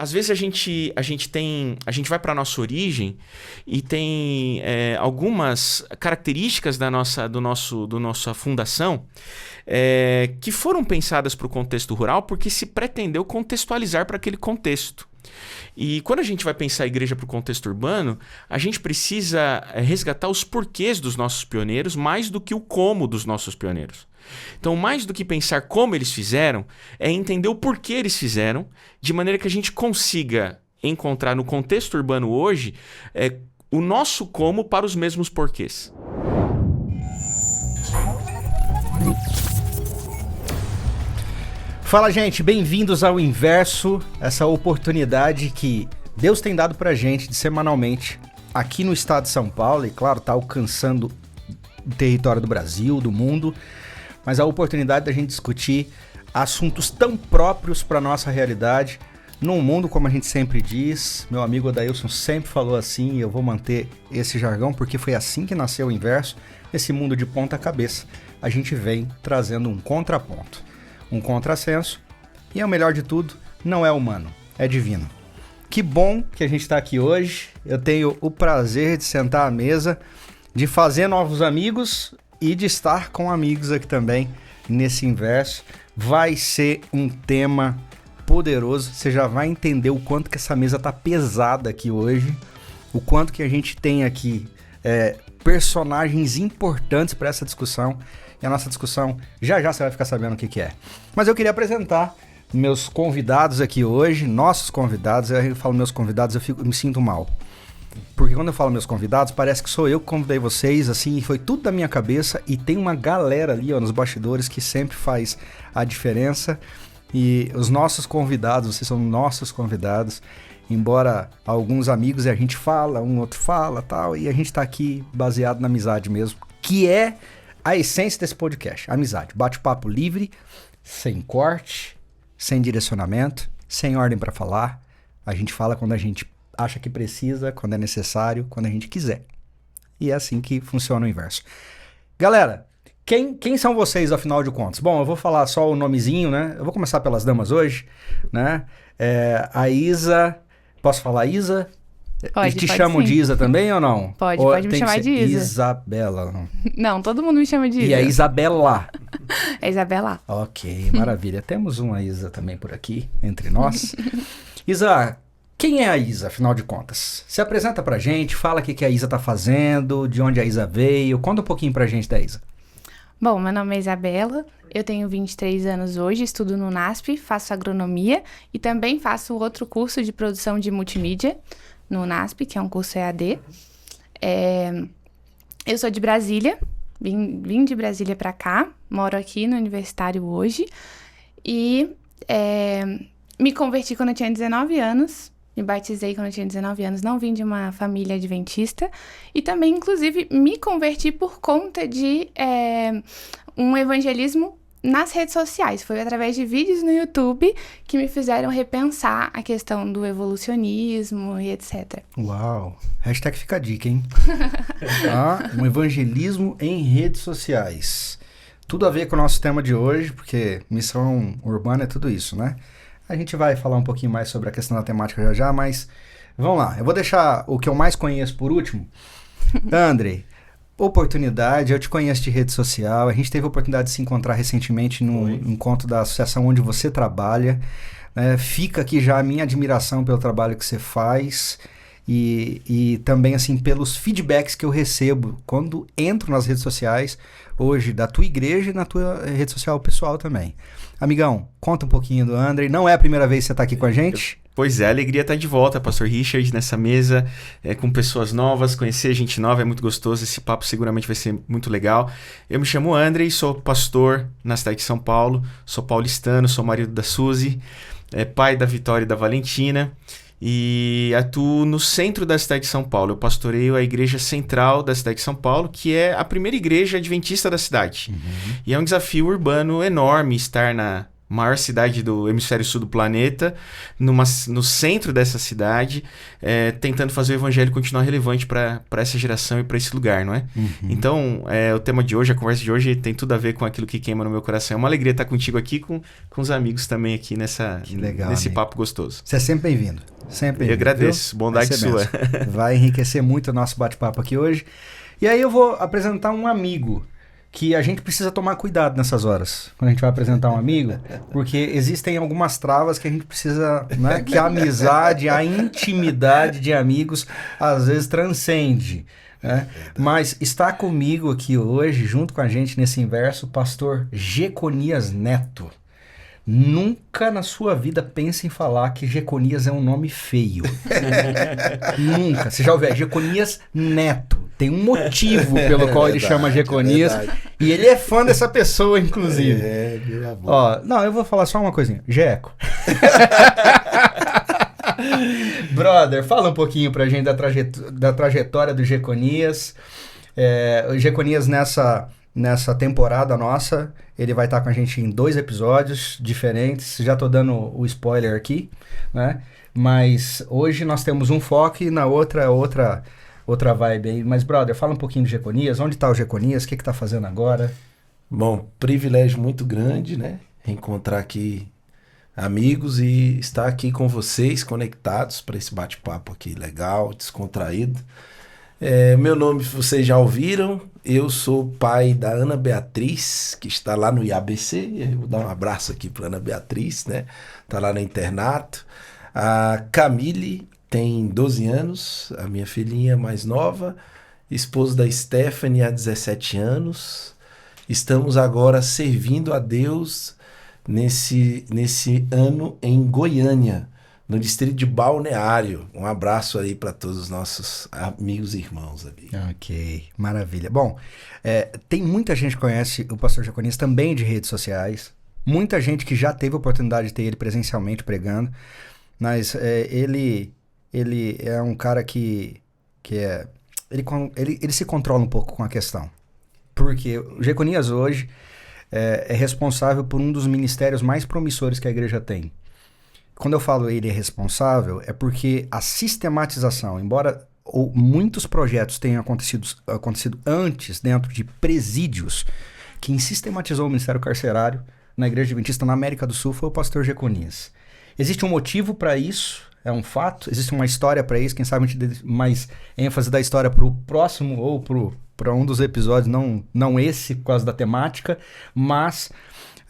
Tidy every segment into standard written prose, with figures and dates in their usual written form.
às vezes a gente vai para nossa origem e tem algumas características da nossa fundação que foram pensadas para o contexto rural porque se pretendeu contextualizar para aquele contexto. E quando a gente vai pensar a igreja para o contexto urbano, a gente precisa resgatar os porquês dos nossos pioneiros mais do que o como dos nossos pioneiros. Então, mais do que pensar como eles fizeram, é entender o porquê eles fizeram, de maneira que a gente consiga encontrar no contexto urbano hoje o nosso como para os mesmos porquês. Fala, gente, bem-vindos ao Inverso, essa oportunidade que Deus tem dado pra gente de semanalmente aqui no estado de São Paulo, e claro, tá alcançando o território do Brasil, do mundo, mas a oportunidade da gente discutir assuntos tão próprios para nossa realidade, num mundo, como a gente sempre diz, meu amigo Adailson sempre falou assim, e eu vou manter esse jargão porque foi assim que nasceu o Inverso, esse mundo de ponta cabeça, a gente vem trazendo um contraponto, um contrassenso, e o melhor de tudo, não é humano, é divino. Que bom que a gente está aqui hoje, eu tenho o prazer de sentar à mesa, de fazer novos amigos e de estar com amigos aqui também nesse Inverso. Vai ser um tema poderoso, você já vai entender o quanto que essa mesa tá pesada aqui hoje, o quanto que a gente tem aqui personagens importantes para essa discussão, e a nossa discussão já você vai ficar sabendo o que é. Mas eu queria apresentar meus convidados aqui hoje, nossos convidados. Eu falo meus convidados, eu me sinto mal. Porque quando eu falo meus convidados, parece que sou eu que convidei vocês, assim, e foi tudo da minha cabeça, e tem uma galera ali, ó, nos bastidores que sempre faz a diferença. E os nossos convidados, vocês são nossos convidados, embora alguns amigos a gente fala, um outro fala, tal, e a gente tá aqui baseado na amizade mesmo, que é a essência desse podcast, amizade, bate-papo livre, sem corte, sem direcionamento, sem ordem para falar. A gente fala quando a gente acha que precisa, quando é necessário, quando a gente quiser. E é assim que funciona o Inverso. Galera, quem são vocês, afinal de contas? Bom, eu vou falar só o nomezinho, né? Eu vou começar pelas damas hoje, né? A Isa... Posso falar Isa? Pode, te pode chamam sim. de Isa também ou não? Pode me chamar de Isa. Isabela. Não. Não, todo mundo me chama de Isa. E a Isabela? É Isabela. Ok, maravilha. Temos uma Isa também por aqui, entre nós. Isa, quem é a Isa, afinal de contas? Se apresenta pra gente, fala o que a Isa tá fazendo, de onde a Isa veio. Conta um pouquinho pra gente da Isa. Bom, meu nome é Isabela, eu tenho 23 anos hoje, estudo no NASP, faço agronomia e também faço outro curso de produção de multimídia no NASP, que é um curso EAD. Eu sou de Brasília, vim de Brasília para cá, moro aqui no Universitário hoje e me converti quando eu tinha 19 anos, me batizei quando eu tinha 19 anos, não vim de uma família adventista e também, inclusive, me converti por conta de um evangelismo nas redes sociais. Foi através de vídeos no YouTube que me fizeram repensar a questão do evolucionismo e etc. Uau! Hashtag fica a dica, hein? Um evangelismo em redes sociais. Tudo a ver com o nosso tema de hoje, porque missão urbana é tudo isso, né? A gente vai falar um pouquinho mais sobre a questão da temática já, mas vamos lá. Eu vou deixar o que eu mais conheço por último. Andrei, oportunidade, eu te conheço de rede social, a gente teve a oportunidade de se encontrar recentemente no encontro da associação onde você trabalha. Fica aqui já a minha admiração pelo trabalho que você faz e também assim pelos feedbacks que eu recebo quando entro nas redes sociais hoje, da tua igreja e na tua rede social pessoal também. Amigão, conta um pouquinho do Andrei. Não é a primeira vez que você está aqui com a gente? Pois é, a alegria estar de volta, Pastor Richard, nessa mesa, com pessoas novas, conhecer gente nova é muito gostoso, esse papo seguramente vai ser muito legal. Eu me chamo Andrei, sou pastor na cidade de São Paulo, sou paulistano, sou marido da Suzy, pai da Vitória e da Valentina, e atuo no centro da cidade de São Paulo. Eu pastoreio a igreja central da cidade de São Paulo, que é a primeira igreja adventista da cidade. Uhum. E é um desafio urbano enorme estar maior cidade do hemisfério sul do planeta, no centro dessa cidade, tentando fazer o evangelho continuar relevante para essa geração e para esse lugar, não é? Então, o tema de hoje, a conversa de hoje tem tudo a ver com aquilo que queima no meu coração. É uma alegria estar contigo aqui, com os amigos também aqui nesse amigo. papo gostoso. Você é sempre bem-vindo. Sempre bem-vindo. Eu agradeço, viu? Bondade sua. Vai enriquecer muito o nosso bate-papo aqui hoje. E aí eu vou apresentar um amigo que a gente precisa tomar cuidado nessas horas, quando a gente vai apresentar um amigo, porque existem algumas travas que a gente precisa, né, que a amizade, a intimidade de amigos, às vezes transcende, né? Mas está comigo aqui hoje, junto com a gente nesse inverso, o pastor Jeconias Neto. Nunca na sua vida pense em falar que Jeconias é um nome feio. Nunca. Você já ouviu? Jeconias Neto. Tem um motivo pelo qual ele chama Jeconias. E ele é fã dessa pessoa, inclusive. Não, eu vou falar só uma coisinha. Jeco. Brother, fala um pouquinho pra gente da trajetória do Jeconias. O Jeconias nessa temporada nossa, ele vai estar com a gente em 2 episódios diferentes. Já tô dando o spoiler aqui, né? Mas hoje nós temos um foco e na outra vibe aí. Mas, brother, fala um pouquinho do Jeconias. Onde tá o Jeconias? O que tá fazendo agora? Bom, privilégio muito grande, né? Reencontrar aqui amigos e estar aqui com vocês, conectados para esse bate-papo aqui legal, descontraído. Meu nome vocês já ouviram, eu sou pai da Ana Beatriz, que está lá no IABC, eu vou dar um abraço aqui para Ana Beatriz, né? Está lá no internato. A Camille tem 12 anos, a minha filhinha mais nova, esposa da Stephanie há 17 anos. Estamos agora servindo a Deus nesse ano em Goiânia, no distrito de Balneário. Um abraço aí para todos os nossos amigos e irmãos ali. Ok, maravilha. Bom, tem muita gente que conhece o pastor Jeconias também de redes sociais, muita gente que já teve a oportunidade de ter ele presencialmente pregando, mas ele é um cara que ele se controla um pouco com a questão, porque o Jeconias hoje é responsável por um dos ministérios mais promissores que a igreja tem. Quando eu falo ele é responsável, é porque a sistematização, embora muitos projetos tenham acontecido antes dentro de presídios, quem sistematizou o ministério carcerário na Igreja Adventista na América do Sul foi o pastor Jeconias. Existe um motivo para isso, é um fato, existe uma história para isso, quem sabe a gente dê mais ênfase da história para o próximo ou para um dos episódios, não esse, por causa da temática, mas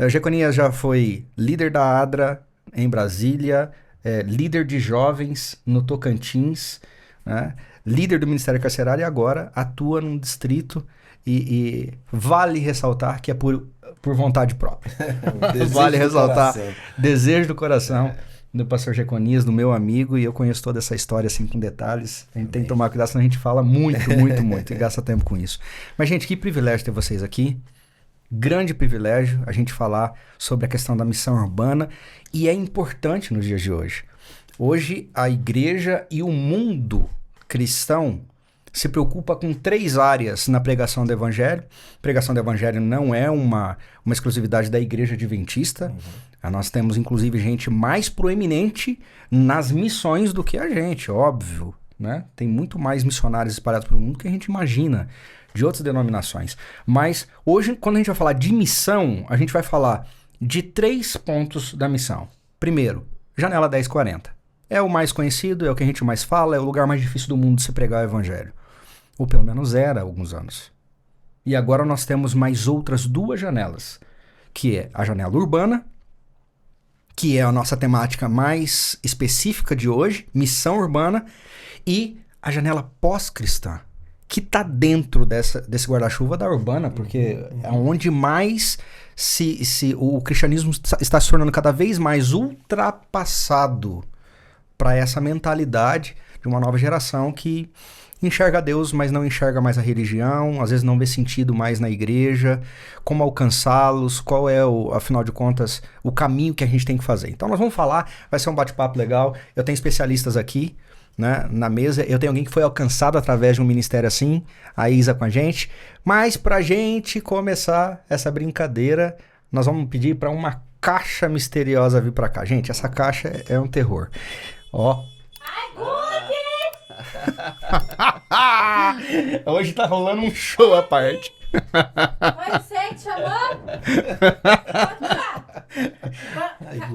Jeconias já foi líder da ADRA em Brasília, líder de jovens no Tocantins, né? Líder do Ministério Carcerário e agora atua num distrito e vale ressaltar que é por vontade própria. Vale ressaltar, desejo do coração do pastor Jeconias, do meu amigo, e eu conheço toda essa história assim com detalhes. A gente tem que tomar cuidado, senão a gente fala muito e gasta tempo com isso. Mas, gente, que privilégio ter vocês aqui. Grande privilégio a gente falar sobre a questão da missão urbana, e é importante nos dias de hoje. Hoje a igreja e o mundo cristão se preocupa com 3 áreas na pregação do evangelho. Pregação do evangelho não é uma exclusividade da igreja adventista. Nós temos inclusive gente mais proeminente nas missões do que a gente, óbvio, né? Tem muito mais missionários espalhados pelo mundo que a gente imagina, de outras denominações. Mas hoje, quando a gente vai falar de missão, a gente vai falar de 3 pontos da missão. Primeiro, Janela 1040. É o mais conhecido, é o que a gente mais fala, é o lugar mais difícil do mundo de se pregar o evangelho. Ou pelo menos era há alguns anos. E agora nós temos mais outras 2 janelas, que é a janela urbana, que é a nossa temática mais específica de hoje, missão urbana, e a janela pós-cristã, que está dentro desse guarda-chuva da urbana, porque é onde mais o cristianismo está se tornando cada vez mais ultrapassado para essa mentalidade de uma nova geração que enxerga Deus, mas não enxerga mais a religião, às vezes não vê sentido mais na igreja, como alcançá-los, qual é, afinal de contas, o caminho que a gente tem que fazer. Então nós vamos falar, vai ser um bate-papo legal, eu tenho especialistas aqui, né, na mesa, eu tenho alguém que foi alcançado através de um ministério assim, a Isa com a gente, mas pra gente começar essa brincadeira, nós vamos pedir para uma caixa misteriosa vir pra cá. Gente, essa caixa é um terror. Ó. Hoje tá rolando um show à parte. Foi você que chamou?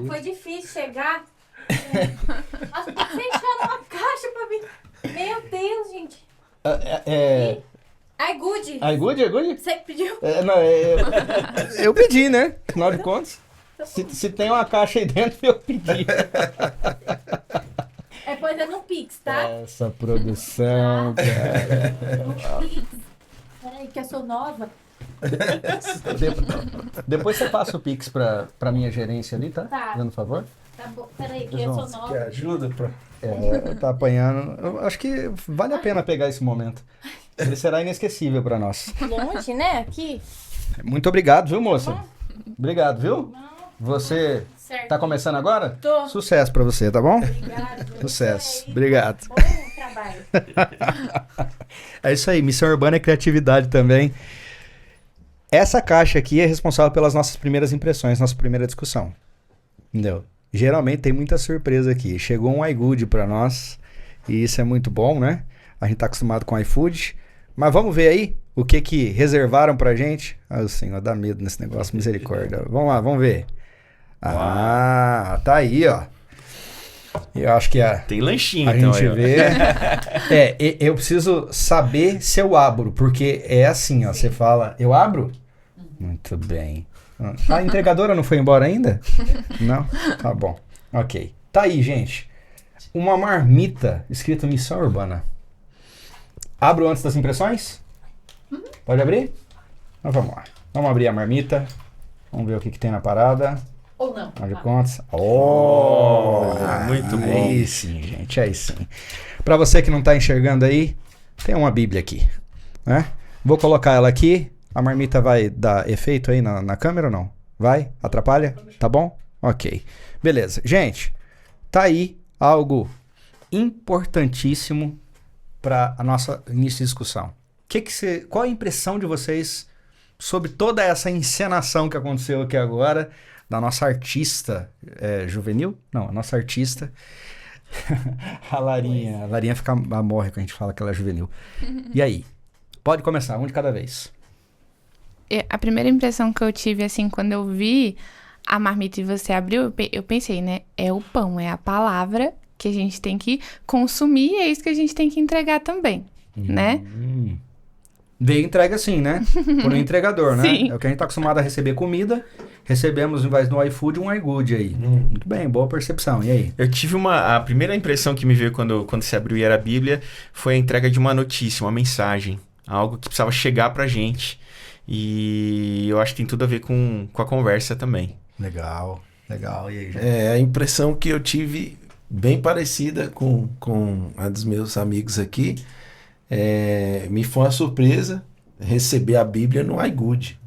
Foi difícil chegar. Você enchendo uma caixa pra mim. Meu Deus, gente. iGood. iGood? Você que pediu? Eu pedi, né? Afinal de contas. Se tem uma caixa aí dentro, eu pedi. Pois é no Pix, tá? Essa produção, cara. No Pix. Peraí, que eu sou nova. Depois você passa o Pix pra minha gerência ali, tá? Tá. Dando favor. Tá bom. Peraí, que eu sou nova. Quer ajuda? Tá apanhando. Eu acho que vale a pena pegar esse momento. Ele será inesquecível pra nós. Longe, né? Aqui. Muito obrigado, viu, moça? Obrigado, viu? Você Certo. tá começando agora? Tô. Sucesso pra você, tá bom? Obrigado. Sucesso. Aí. Obrigado. Bom trabalho. É isso aí, missão urbana é criatividade também. Essa caixa aqui é responsável pelas nossas primeiras impressões, nossa primeira discussão. Entendeu? Geralmente tem muita surpresa aqui. Chegou um iGood pra nós e isso é muito bom, né? A gente tá acostumado com iFood. Mas vamos ver aí o que reservaram pra gente. Ah, o Senhor, dá medo nesse negócio, misericórdia. Vamos lá, vamos ver. Ah, tá aí, ó. Eu acho que Tem lanchinho, a então. gente Aí, ó. vê. Eu preciso saber se eu abro, porque é assim, ó. Você fala, eu abro? Muito bem. A entregadora não foi embora ainda? Não? Tá bom. Ok. Tá aí, gente. Uma marmita escrita Missão Urbana. Abro antes das impressões? Pode abrir? Então vamos lá. Vamos abrir a marmita. Vamos ver o que tem na parada. Ou não. Afinal de contas. Oh! Muito bom. Aí sim, gente, aí sim. Pra você que não tá enxergando aí, tem uma Bíblia aqui, né? Vou colocar ela aqui. A marmita vai dar efeito aí na câmera ou não? Vai? Atrapalha? Tá bom? Ok. Beleza. Gente, tá aí algo importantíssimo para a nossa início de discussão. Qual a impressão de vocês sobre toda essa encenação que aconteceu aqui agora da nossa artista juvenil? Não, a nossa artista. A Larinha. A Larinha morre quando a gente fala que ela é juvenil. E aí? Pode começar, um de cada vez. A primeira impressão que eu tive, assim, quando eu vi a marmita e você abriu, eu pensei, né? É o pão, é a palavra que a gente tem que consumir e é isso que a gente tem que entregar também, né? Veio entrega sim, né? Por um entregador, né? Sim. É o que a gente tá acostumado a receber comida. Recebemos, em vez do iFood, um iGood aí. Muito bem, boa percepção. E aí? Eu tive a primeira impressão que me veio quando se abriu e era a Bíblia foi a entrega de uma notícia, uma mensagem. Algo que precisava chegar pra gente. E eu acho que tem tudo a ver com a conversa também. Legal. E aí, gente? A impressão que eu tive, bem parecida com a dos meus amigos aqui, me foi uma surpresa receber a Bíblia no iGood.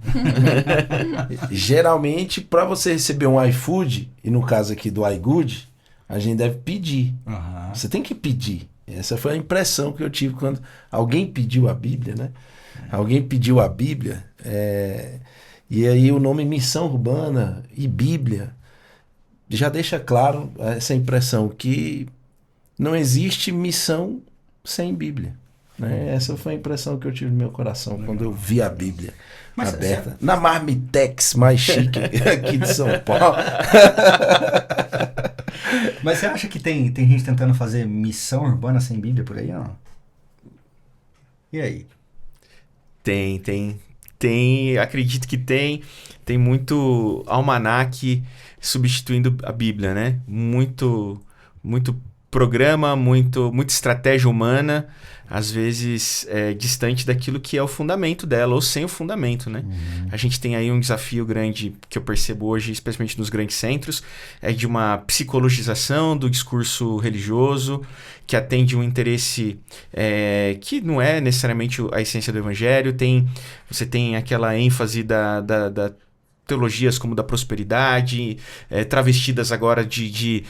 Geralmente, para você receber um iFood, e no caso aqui do iGood, a gente deve pedir. Uhum. Você tem que pedir. Essa foi a impressão que eu tive quando alguém pediu a Bíblia, né? Alguém pediu a Bíblia, e aí o nome Missão Urbana e Bíblia já deixa claro essa impressão que não existe missão sem Bíblia. Né? Essa foi a impressão que eu tive no meu coração quando eu vi a Bíblia aberta. Na Marmitex mais chique aqui de São Paulo. Mas você acha que tem gente tentando fazer missão urbana sem Bíblia por aí ou não? E aí? Tem, acredito que tem muito almanaque substituindo a Bíblia, né? Muito programa, muita estratégia humana, às vezes distante daquilo que é o fundamento dela, ou sem o fundamento, né? A gente tem aí um desafio grande que eu percebo hoje, especialmente nos grandes centros, é de uma psicologização do discurso religioso, que atende um interesse que não é necessariamente a essência do evangelho. Você tem aquela ênfase da teologias como da prosperidade, travestidas agora de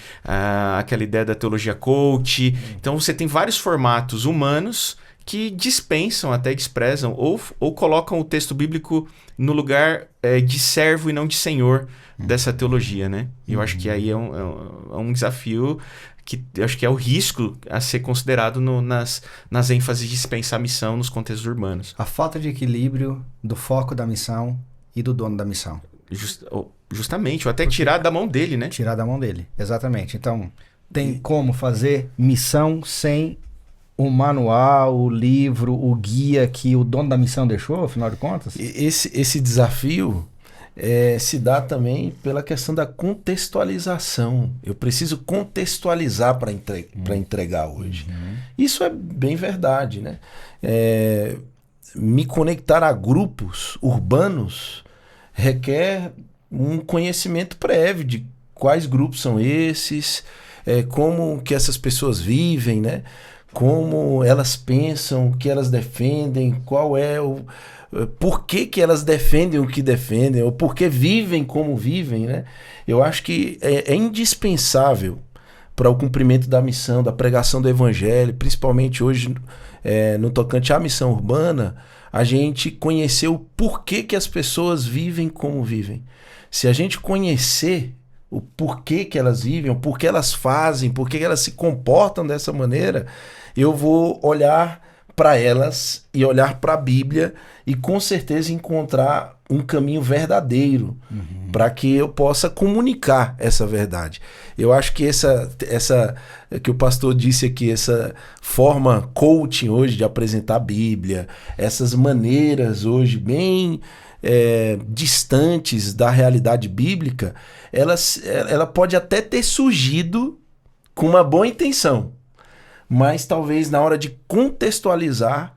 aquela ideia da teologia coach. Então você tem vários formatos humanos que dispensam, até desprezam, ou colocam o texto bíblico no lugar de servo e não de senhor dessa teologia, né? E eu acho que aí é um desafio que eu acho que é o risco a ser considerado nas ênfases de dispensar a missão nos contextos urbanos. A falta de equilíbrio do foco da missão e do dono da missão. Justamente, ou até tirar da mão dele, né? Tirar da mão dele, exatamente. Então, tem como fazer missão sem o manual, o livro, o guia que o dono da missão deixou, afinal de contas? Esse desafio se dá também pela questão da contextualização. Eu preciso contextualizar para entregar hoje. Isso é bem verdade, né? Me conectar a grupos urbanos requer um conhecimento prévio de quais grupos são esses, como que essas pessoas vivem, né? Como elas pensam, o que elas defendem, qual é o... Por que elas defendem o que defendem, ou por que vivem como vivem, né? Eu acho que é indispensável para o cumprimento da missão, da pregação do evangelho, principalmente hoje no tocante à missão urbana, a gente conhecer o porquê que as pessoas vivem como vivem. Se a gente conhecer o porquê que elas vivem, o porquê elas fazem, porquê elas se comportam dessa maneira, eu vou olhar para elas e olhar para a Bíblia e com certeza encontrar um caminho verdadeiro para que eu possa comunicar essa verdade. Eu acho que essa que o pastor disse aqui, essa forma coaching hoje de apresentar a Bíblia, essas maneiras hoje bem distantes da realidade bíblica, ela pode até ter surgido com uma boa intenção, mas talvez na hora de contextualizar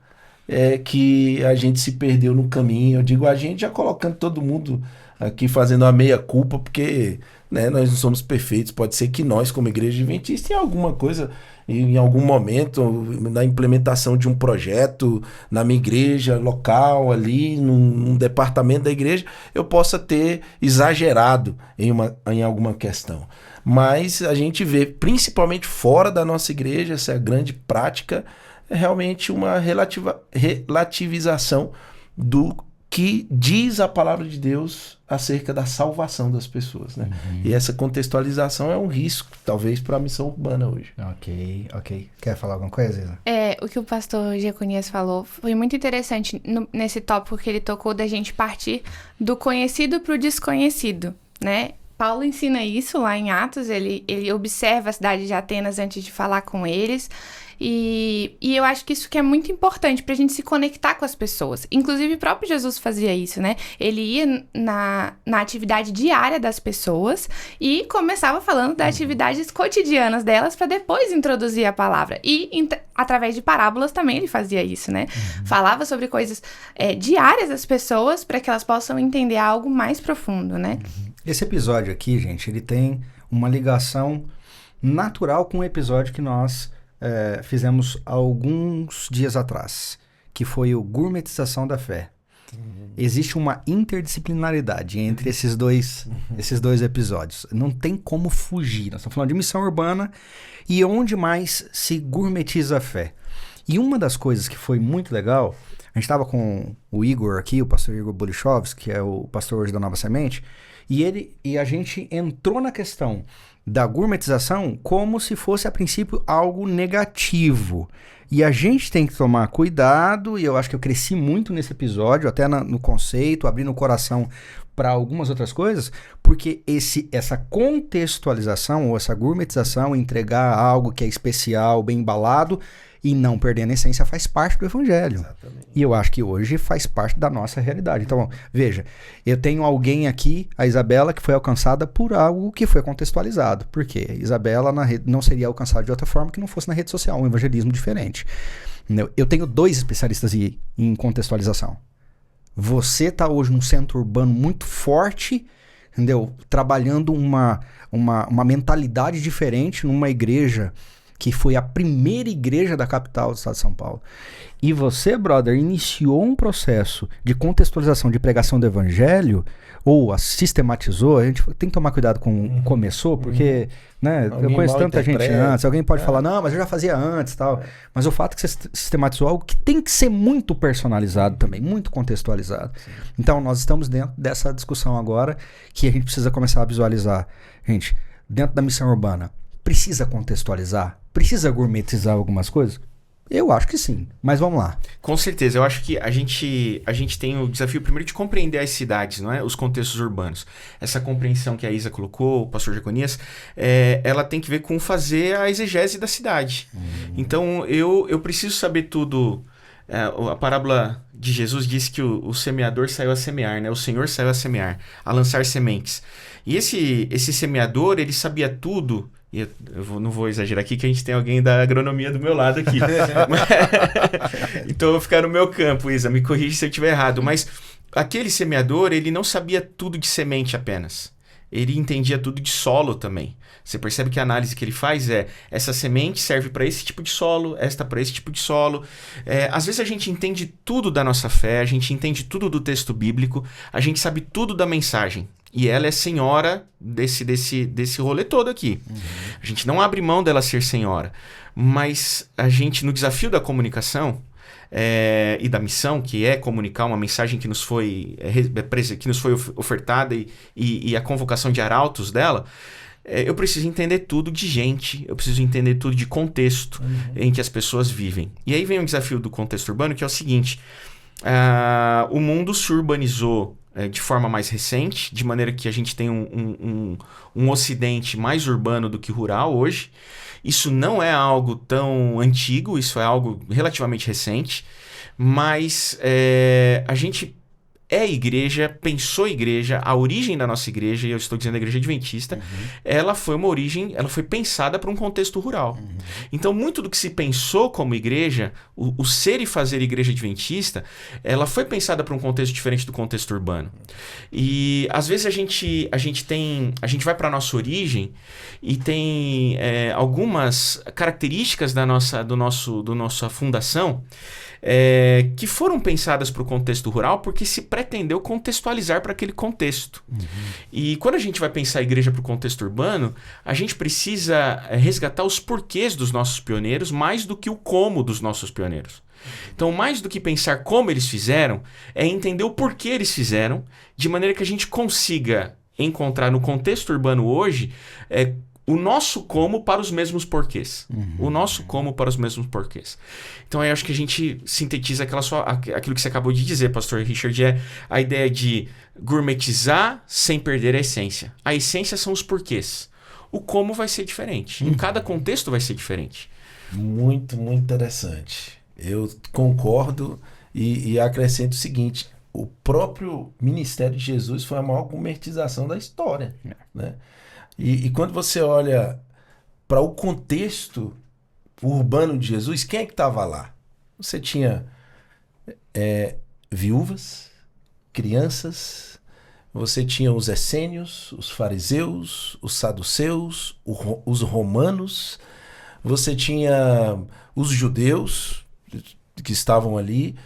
que a gente se perdeu no caminho. Eu digo a gente já colocando todo mundo aqui fazendo a meia-culpa, porque né, nós não somos perfeitos. Pode ser que nós, como igreja adventista, em alguma coisa, em algum momento, na implementação de um projeto na minha igreja local, ali, num departamento da igreja, eu possa ter exagerado em alguma questão. Mas a gente vê, principalmente fora da nossa igreja, essa grande prática, é realmente uma relativização do que diz a palavra de Deus acerca da salvação das pessoas, né? E essa contextualização é um risco, talvez, para a missão urbana hoje. Ok. Quer falar alguma coisa, Isa? O que o pastor Jeconias falou foi muito interessante nesse tópico que ele tocou, da gente partir do conhecido para o desconhecido, né? Paulo ensina isso lá em Atos, ele observa a cidade de Atenas antes de falar com eles, e eu acho que isso que é muito importante pra gente se conectar com as pessoas. Inclusive, o próprio Jesus fazia isso, né? Ele ia na atividade diária das pessoas e começava falando das atividades cotidianas delas para depois introduzir a palavra. E através de parábolas também ele fazia isso, né? Falava sobre coisas diárias das pessoas para que elas possam entender algo mais profundo, né? Esse episódio aqui, gente, ele tem uma ligação natural com um episódio que nós fizemos alguns dias atrás, que foi o Gourmetização da Fé. Existe uma interdisciplinaridade entre esses dois episódios. Não tem como fugir. Nós estamos falando de missão urbana e onde mais se gourmetiza a fé. E uma das coisas que foi muito legal, a gente estava com o Igor aqui, o pastor Igor Bolichovski, que é o pastor hoje da Nova Semente, e a gente entrou na questão da gourmetização como se fosse, a princípio, algo negativo. E a gente tem que tomar cuidado, e eu acho que eu cresci muito nesse episódio, até no conceito, abrindo o coração para algumas outras coisas, porque essa contextualização, ou essa gourmetização, entregar algo que é especial, bem embalado, e não perdendo a essência, faz parte do evangelho. Exatamente. E eu acho que hoje faz parte da nossa realidade. Então, veja, eu tenho alguém aqui, a Isabela, que foi alcançada por algo que foi contextualizado. Por quê? Isabela não seria alcançada de outra forma que não fosse na rede social, um evangelismo diferente. Eu tenho 2 especialistas em contextualização. Você está hoje num centro urbano muito forte, entendeu? Trabalhando uma mentalidade diferente numa igreja que foi a primeira igreja da capital do estado de São Paulo. E você, brother, iniciou um processo de contextualização de pregação do evangelho, ou a sistematizou. A gente tem que tomar cuidado com o começou, porque né, eu conheço tanta gente antes, alguém pode falar, não, mas eu já fazia antes e tal. Mas o fato é que você sistematizou algo que tem que ser muito personalizado também, muito contextualizado. Sim. Então, nós estamos dentro dessa discussão agora, que a gente precisa começar a visualizar. Gente, dentro da missão urbana, precisa contextualizar? Precisa gourmetizar algumas coisas? Eu acho que sim, mas vamos lá. Com certeza, eu acho que a gente tem o desafio primeiro de compreender as cidades, não é? Os contextos urbanos. Essa compreensão que a Isa colocou, o pastor Jeconias, ela tem que ver com fazer a exegese da cidade. Então, eu preciso saber tudo. A parábola de Jesus diz que o semeador saiu a semear, né? O Senhor saiu a semear, a lançar sementes. E esse semeador, ele sabia tudo. E eu não vou exagerar aqui, que a gente tem alguém da agronomia do meu lado aqui. Então eu vou ficar no meu campo, Isa, me corrige se eu estiver errado. Mas aquele semeador, ele não sabia tudo de semente apenas. Ele entendia tudo de solo também. Você percebe que a análise que ele faz essa semente serve para esse tipo de solo, esta para esse tipo de solo. Às vezes a gente entende tudo da nossa fé, a gente entende tudo do texto bíblico, a gente sabe tudo da mensagem. E ela é senhora desse rolê todo aqui. A gente não abre mão dela ser senhora. Mas a gente, no desafio da comunicação e da missão, que é comunicar uma mensagem que nos foi ofertada e a convocação de arautos dela, eu preciso entender tudo de gente, eu preciso entender tudo de contexto em que as pessoas vivem. E aí vem o desafio do contexto urbano, que é o seguinte: o mundo se urbanizou de forma mais recente, de maneira que a gente tem um ocidente mais urbano do que rural hoje. Isso não é algo tão antigo, isso é algo relativamente recente, mas a gente igreja, pensou igreja, a origem da nossa igreja, e eu estou dizendo a igreja adventista, ela foi pensada para um contexto rural. Então, muito do que se pensou como igreja, o ser e fazer igreja adventista, ela foi pensada para um contexto diferente do contexto urbano. E, às vezes, a gente vai para a nossa origem e tem algumas características da nossa fundação que foram pensadas para o contexto rural porque se pretendeu contextualizar para aquele contexto. E quando a gente vai pensar a igreja para o contexto urbano, a gente precisa resgatar os porquês dos nossos pioneiros mais do que o como dos nossos pioneiros. Então, mais do que pensar como eles fizeram, é entender o porquê eles fizeram, de maneira que a gente consiga encontrar no contexto urbano hoje o nosso como para os mesmos porquês. O nosso como para os mesmos porquês. Então, eu acho que a gente sintetiza aquilo que você acabou de dizer, pastor Richard, a ideia de gourmetizar sem perder a essência. A essência são os porquês. O como vai ser diferente. Em cada contexto vai ser diferente. Muito, muito interessante. Eu concordo e acrescento o seguinte: o próprio ministério de Jesus foi a maior gourmetização da história, né? E quando você olha para o contexto urbano de Jesus, quem é que estava lá? Você tinha viúvas, crianças, você tinha os essênios, os fariseus, os saduceus, os romanos, você tinha os judeus que estavam ali,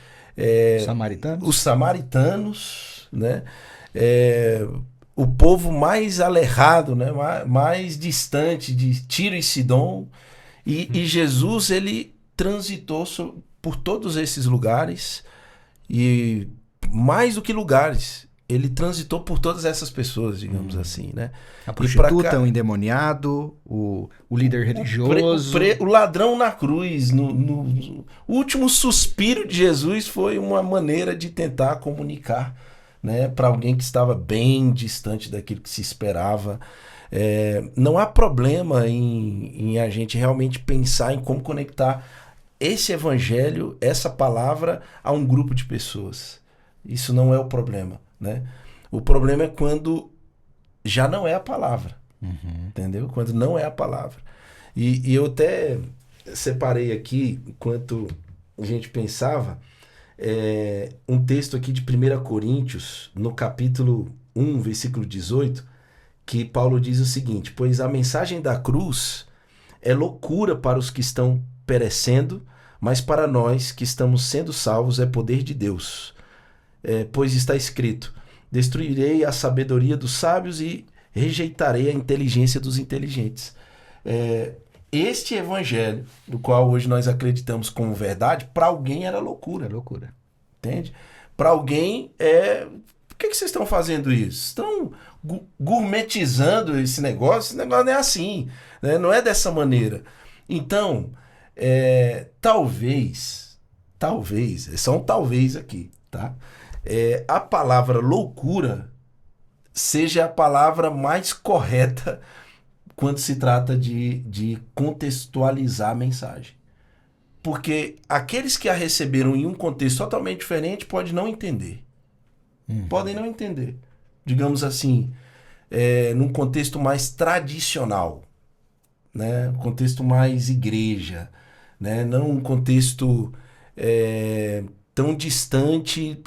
os samaritanos, né? O povo mais alerrado, né? mais distante de Tiro e Sidom. E Jesus, ele transitou por todos esses lugares. E mais do que lugares, ele transitou por todas essas pessoas, digamos assim, né? A prostituta, o endemoniado, o líder religioso. O ladrão na cruz. O último suspiro de Jesus foi uma maneira de tentar comunicar, né, para alguém que estava bem distante daquilo que se esperava. Não há problema em a gente realmente pensar em como conectar esse evangelho, essa palavra, a um grupo de pessoas. Isso não é o problema, né? O problema é quando já não é a palavra, entendeu? Quando não é a palavra. E eu até separei aqui, enquanto a gente pensava, um texto aqui de 1 Coríntios, no capítulo 1, versículo 18, que Paulo diz o seguinte: pois a mensagem da cruz é loucura para os que estão perecendo, mas para nós que estamos sendo salvos é poder de Deus. Pois está escrito: destruirei a sabedoria dos sábios e rejeitarei a inteligência dos inteligentes. Este evangelho, do qual hoje nós acreditamos como verdade, para alguém era loucura. É loucura. Entende? Para alguém Por que vocês estão fazendo isso? Estão gourmetizando esse negócio não é assim, né? Não é dessa maneira. Então, talvez, é só um talvez aqui, tá? A palavra loucura seja a palavra mais correta quando se trata de contextualizar a mensagem. Porque aqueles que a receberam em um contexto totalmente diferente podem não entender. Podem não entender. Digamos assim, num contexto mais tradicional, né? Um contexto mais igreja, né? Não um contexto tão distante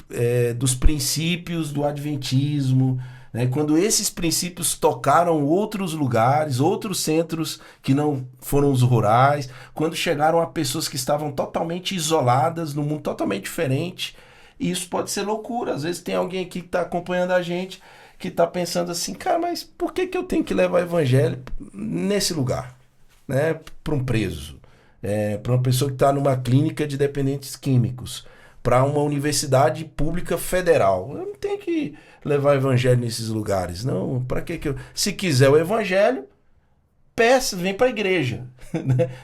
dos princípios do adventismo, né? Quando esses princípios tocaram outros lugares, outros centros que não foram os rurais, quando chegaram a pessoas que estavam totalmente isoladas, num mundo totalmente diferente. E isso pode ser loucura. Às vezes tem alguém aqui que está acompanhando a gente, que está pensando assim, cara, mas por que eu tenho que levar o evangelho nesse lugar? Né? Para um preso, para uma pessoa que está numa clínica de dependentes químicos, para uma universidade pública federal. Eu não tenho que levar o evangelho nesses lugares. Não, para que eu... Se quiser o evangelho, peça, vem para a igreja.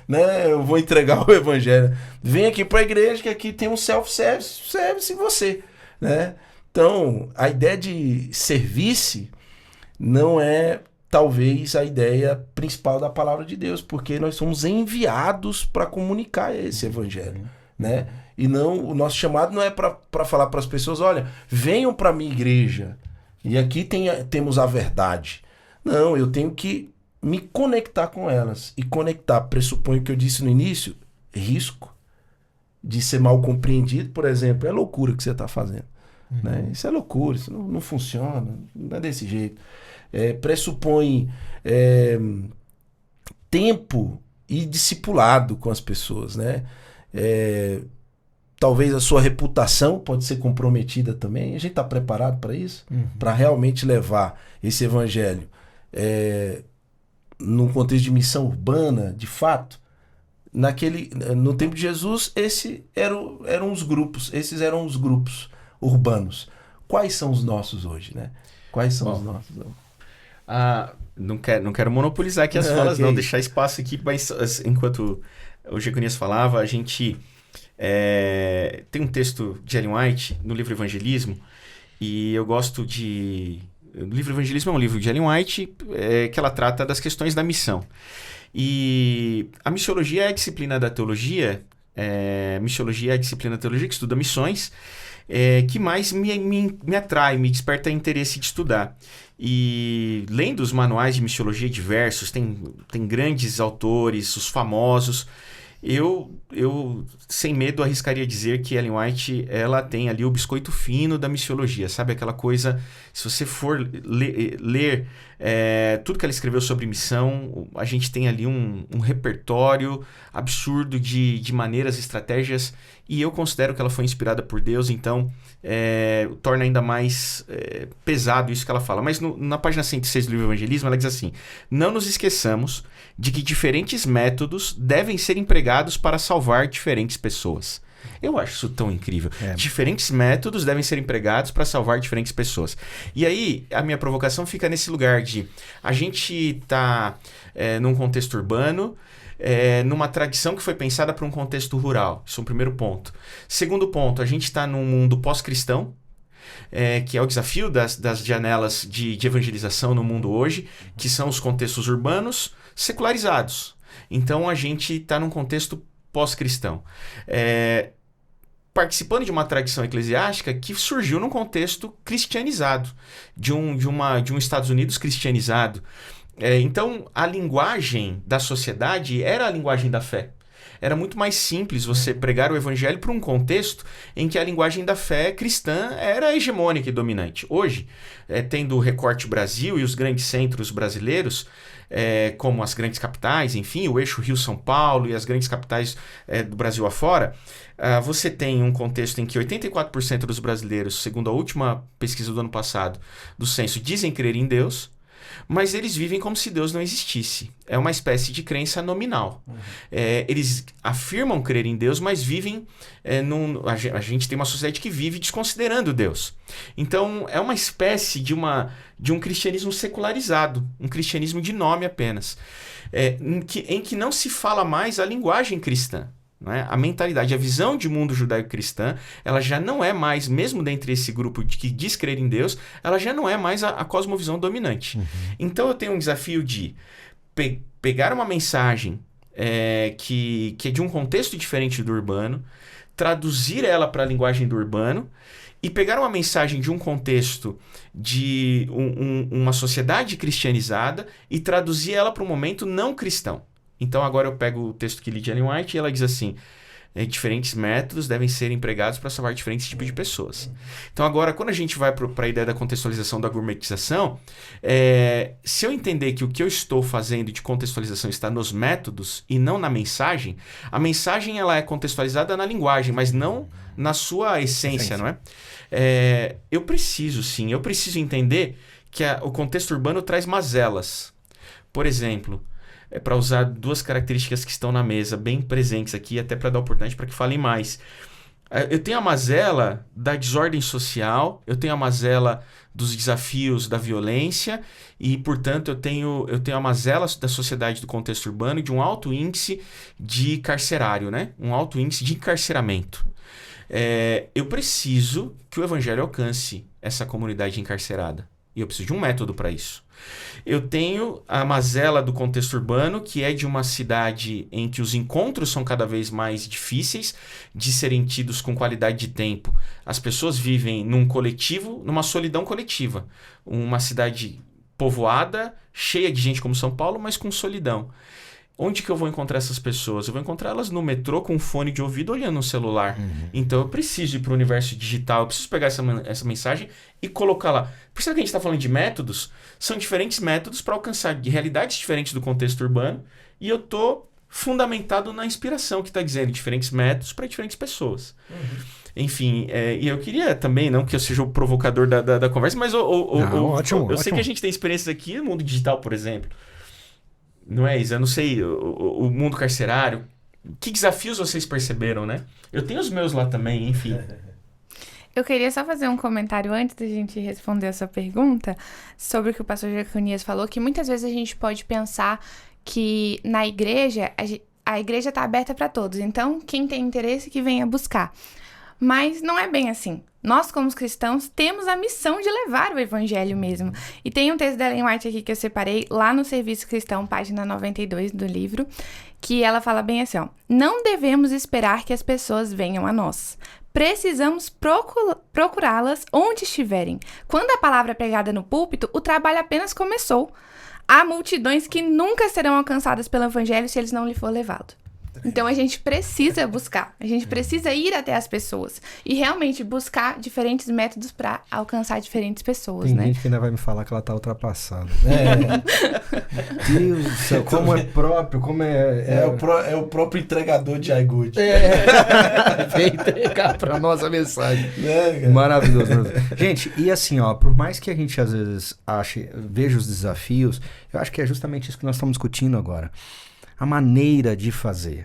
Né? Eu vou entregar o evangelho. Vem aqui para a igreja, que aqui tem um self-service em você. Né? Então, a ideia de serviço não é, talvez, a ideia principal da palavra de Deus, porque nós somos enviados para comunicar esse evangelho. Né? E não, o nosso chamado não é para falar para as pessoas, olha, venham para a minha igreja e aqui temos a verdade. Não, eu tenho que me conectar com elas. E conectar pressupõe o que eu disse no início, risco de ser mal compreendido, por exemplo, é loucura que você está fazendo. Né? Isso é loucura, isso não funciona, não é desse jeito. Pressupõe tempo e discipulado com as pessoas, né? Talvez a sua reputação pode ser comprometida também. A gente está preparado para isso? Para realmente levar esse evangelho num contexto de missão urbana, de fato? No tempo de Jesus, esses eram os grupos urbanos. Quais são os nossos hoje, né? Quais são os nossos? Não quero monopolizar aqui as falas, okay. Não, deixar espaço aqui, mas enquanto o Jeconias falava, a gente tem um texto de Ellen White no livro Evangelismo, e eu gosto de... O livro Evangelismo é um livro de Ellen White que ela trata das questões da missão. E a missiologia é a disciplina da teologia, missiologia é a disciplina da teologia que estuda missões, que mais me atrai, me desperta interesse de estudar. E lendo os manuais de missiologia diversos, tem grandes autores, os famosos. Eu sem medo arriscaria dizer que Ellen White, ela tem ali o biscoito fino da missiologia, sabe? Aquela coisa, se você for ler tudo que ela escreveu sobre missão, a gente tem ali um repertório absurdo de maneiras, estratégias, e eu considero que ela foi inspirada por Deus, então torna ainda mais pesado isso que ela fala. Mas na página 106 do livro Evangelismo, ela diz assim: não nos esqueçamos de que diferentes métodos devem ser empregados para salvar diferentes pessoas. Eu acho isso tão incrível. Diferentes métodos devem ser empregados para salvar diferentes pessoas. E aí, a minha provocação fica nesse lugar de... A gente está num contexto urbano, numa tradição que foi pensada para um contexto rural. Isso é um primeiro ponto. Segundo ponto, a gente está num mundo pós-cristão, que é o desafio das janelas de evangelização no mundo hoje, que são os contextos urbanos secularizados. Então, a gente está num contexto pós-cristão. Participando de uma tradição eclesiástica que surgiu num contexto cristianizado, de um Estados Unidos cristianizado. Então, a linguagem da sociedade era a linguagem da fé. Era muito mais simples você pregar o evangelho para um contexto em que a linguagem da fé cristã era hegemônica e dominante. Hoje, tendo o Recorte Brasil e os grandes centros brasileiros, como as grandes capitais, enfim, o eixo Rio-São Paulo e as grandes capitais do Brasil afora, você tem um contexto em que 84% dos brasileiros, segundo a última pesquisa do ano passado, do censo, dizem crer em Deus, mas eles vivem como se Deus não existisse. É uma espécie de crença nominal. Eles afirmam crer em Deus, mas vivem... A gente tem uma sociedade que vive desconsiderando Deus. Então, é uma espécie de um cristianismo secularizado, um cristianismo de nome apenas, em que não se fala mais a linguagem cristã. Não é? A mentalidade, a visão de mundo judaico-cristã, ela já não é mais, mesmo dentre esse grupo que diz crer em Deus, ela já não é mais a cosmovisão dominante. Então eu tenho um desafio de pegar uma mensagem que é de um contexto diferente do urbano, traduzir ela para a linguagem do urbano e pegar uma mensagem de um contexto de uma sociedade cristianizada e traduzir ela para um momento não cristão. Então agora eu pego o texto que li de Ellen White e ela diz assim: diferentes métodos devem ser empregados para salvar diferentes tipos de pessoas. Então agora, quando a gente vai para a ideia da contextualização, da gourmetização, se eu entender que o que eu estou fazendo de contextualização está nos métodos e não na mensagem, a mensagem ela é contextualizada na linguagem, mas não na sua essência, não é? Eu preciso entender que o contexto urbano traz mazelas. Por exemplo, para usar duas características que estão na mesa, bem presentes aqui, até para dar oportunidade para que falem mais. Eu tenho a mazela da desordem social, eu tenho a mazela dos desafios da violência e, portanto, eu tenho a mazela da sociedade do contexto urbano de um alto índice de carcerário, né? Um alto índice de encarceramento. Eu preciso que o evangelho alcance essa comunidade encarcerada. E eu preciso de um método para isso. Eu tenho a mazela do contexto urbano, que é de uma cidade em que os encontros são cada vez mais difíceis de serem tidos com qualidade de tempo. As pessoas vivem num coletivo, numa solidão coletiva. Uma cidade povoada, cheia de gente como São Paulo, mas com solidão. Onde que eu vou encontrar essas pessoas? Eu vou encontrar elas no metrô com um fone de ouvido olhando no celular. Então eu preciso ir para o universo digital, eu preciso pegar essa mensagem e colocar lá. Por isso que a gente está falando de métodos, são diferentes métodos para alcançar realidades diferentes do contexto urbano e eu estou fundamentado na inspiração que está dizendo diferentes métodos para diferentes pessoas. Enfim, e eu queria também, não que eu seja o provocador da conversa, mas ótimo. Sei que a gente tem experiências aqui no mundo digital, por exemplo. Não é isso? Eu não sei, o mundo carcerário, que desafios vocês perceberam, né? Eu tenho os meus lá também, enfim. Eu queria só fazer um comentário antes da gente responder a sua pergunta sobre o que o pastor Jeconias falou, que muitas vezes a gente pode pensar que na igreja, a igreja está aberta para todos, então quem tem interesse que venha buscar. Mas não é bem assim. Nós, como cristãos, temos a missão de levar o evangelho mesmo. E tem um texto da Ellen White aqui que eu separei lá no Serviço Cristão, página 92 do livro, que ela fala bem assim, ó: não devemos esperar que as pessoas venham a nós. Precisamos procurá-las onde estiverem. Quando a palavra é pregada no púlpito, o trabalho apenas começou. Há multidões que nunca serão alcançadas pelo evangelho se eles não lhe for levado. Então a gente precisa buscar, a gente precisa ir até as pessoas e realmente buscar diferentes métodos para alcançar diferentes pessoas, Tem né? gente que ainda vai me falar que ela tá ultrapassada. Deus do céu, como é próprio, como É o próprio entregador de iGood. Vem entregar pra nós a mensagem. Maravilhoso. Gente, e assim, ó, por mais que a gente às vezes veja os desafios, eu acho que é justamente isso que nós estamos discutindo agora. A maneira de fazer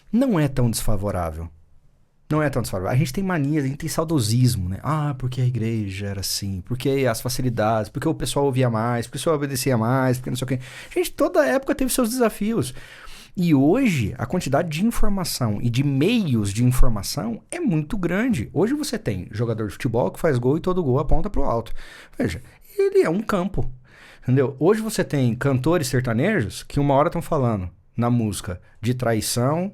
não é tão desfavorável. Não é tão desfavorável. A gente tem manias, a gente tem saudosismo, né? Porque a igreja era assim, porque as facilidades, porque o pessoal ouvia mais, porque o pessoal obedecia mais, porque não sei o quê. Gente, toda época teve seus desafios. E hoje, a quantidade de informação e de meios de informação é muito grande. Hoje você tem jogador de futebol que faz gol e todo gol aponta pro alto. Veja, ele é um campo. Entendeu? Hoje você tem cantores sertanejos que uma hora estão falando na música de traição,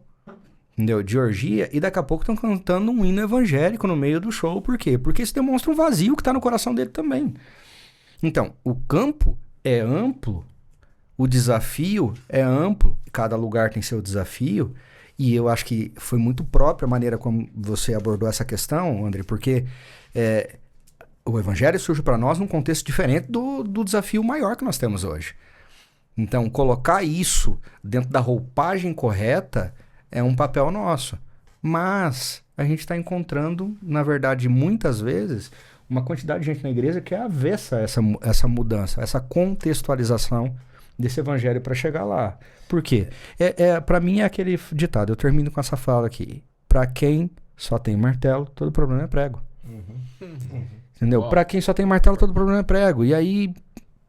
entendeu? De orgia, e daqui a pouco estão cantando um hino evangélico no meio do show. Por quê? Porque isso demonstra um vazio que está no coração dele também. Então, o campo é amplo, o desafio é amplo, cada lugar tem seu desafio, e eu acho que foi muito própria a maneira como você abordou essa questão, André, porque o evangelho surge para nós num contexto diferente do desafio maior que nós temos hoje. Então, colocar isso dentro da roupagem correta é um papel nosso. Mas a gente está encontrando, na verdade, muitas vezes, uma quantidade de gente na igreja que é avessa a essa mudança, essa contextualização desse evangelho para chegar lá. Por quê? Para mim é aquele ditado, eu termino com essa fala aqui. Para quem só tem martelo, todo problema é prego. Entendeu? Para quem só tem martelo, todo problema é prego. E aí,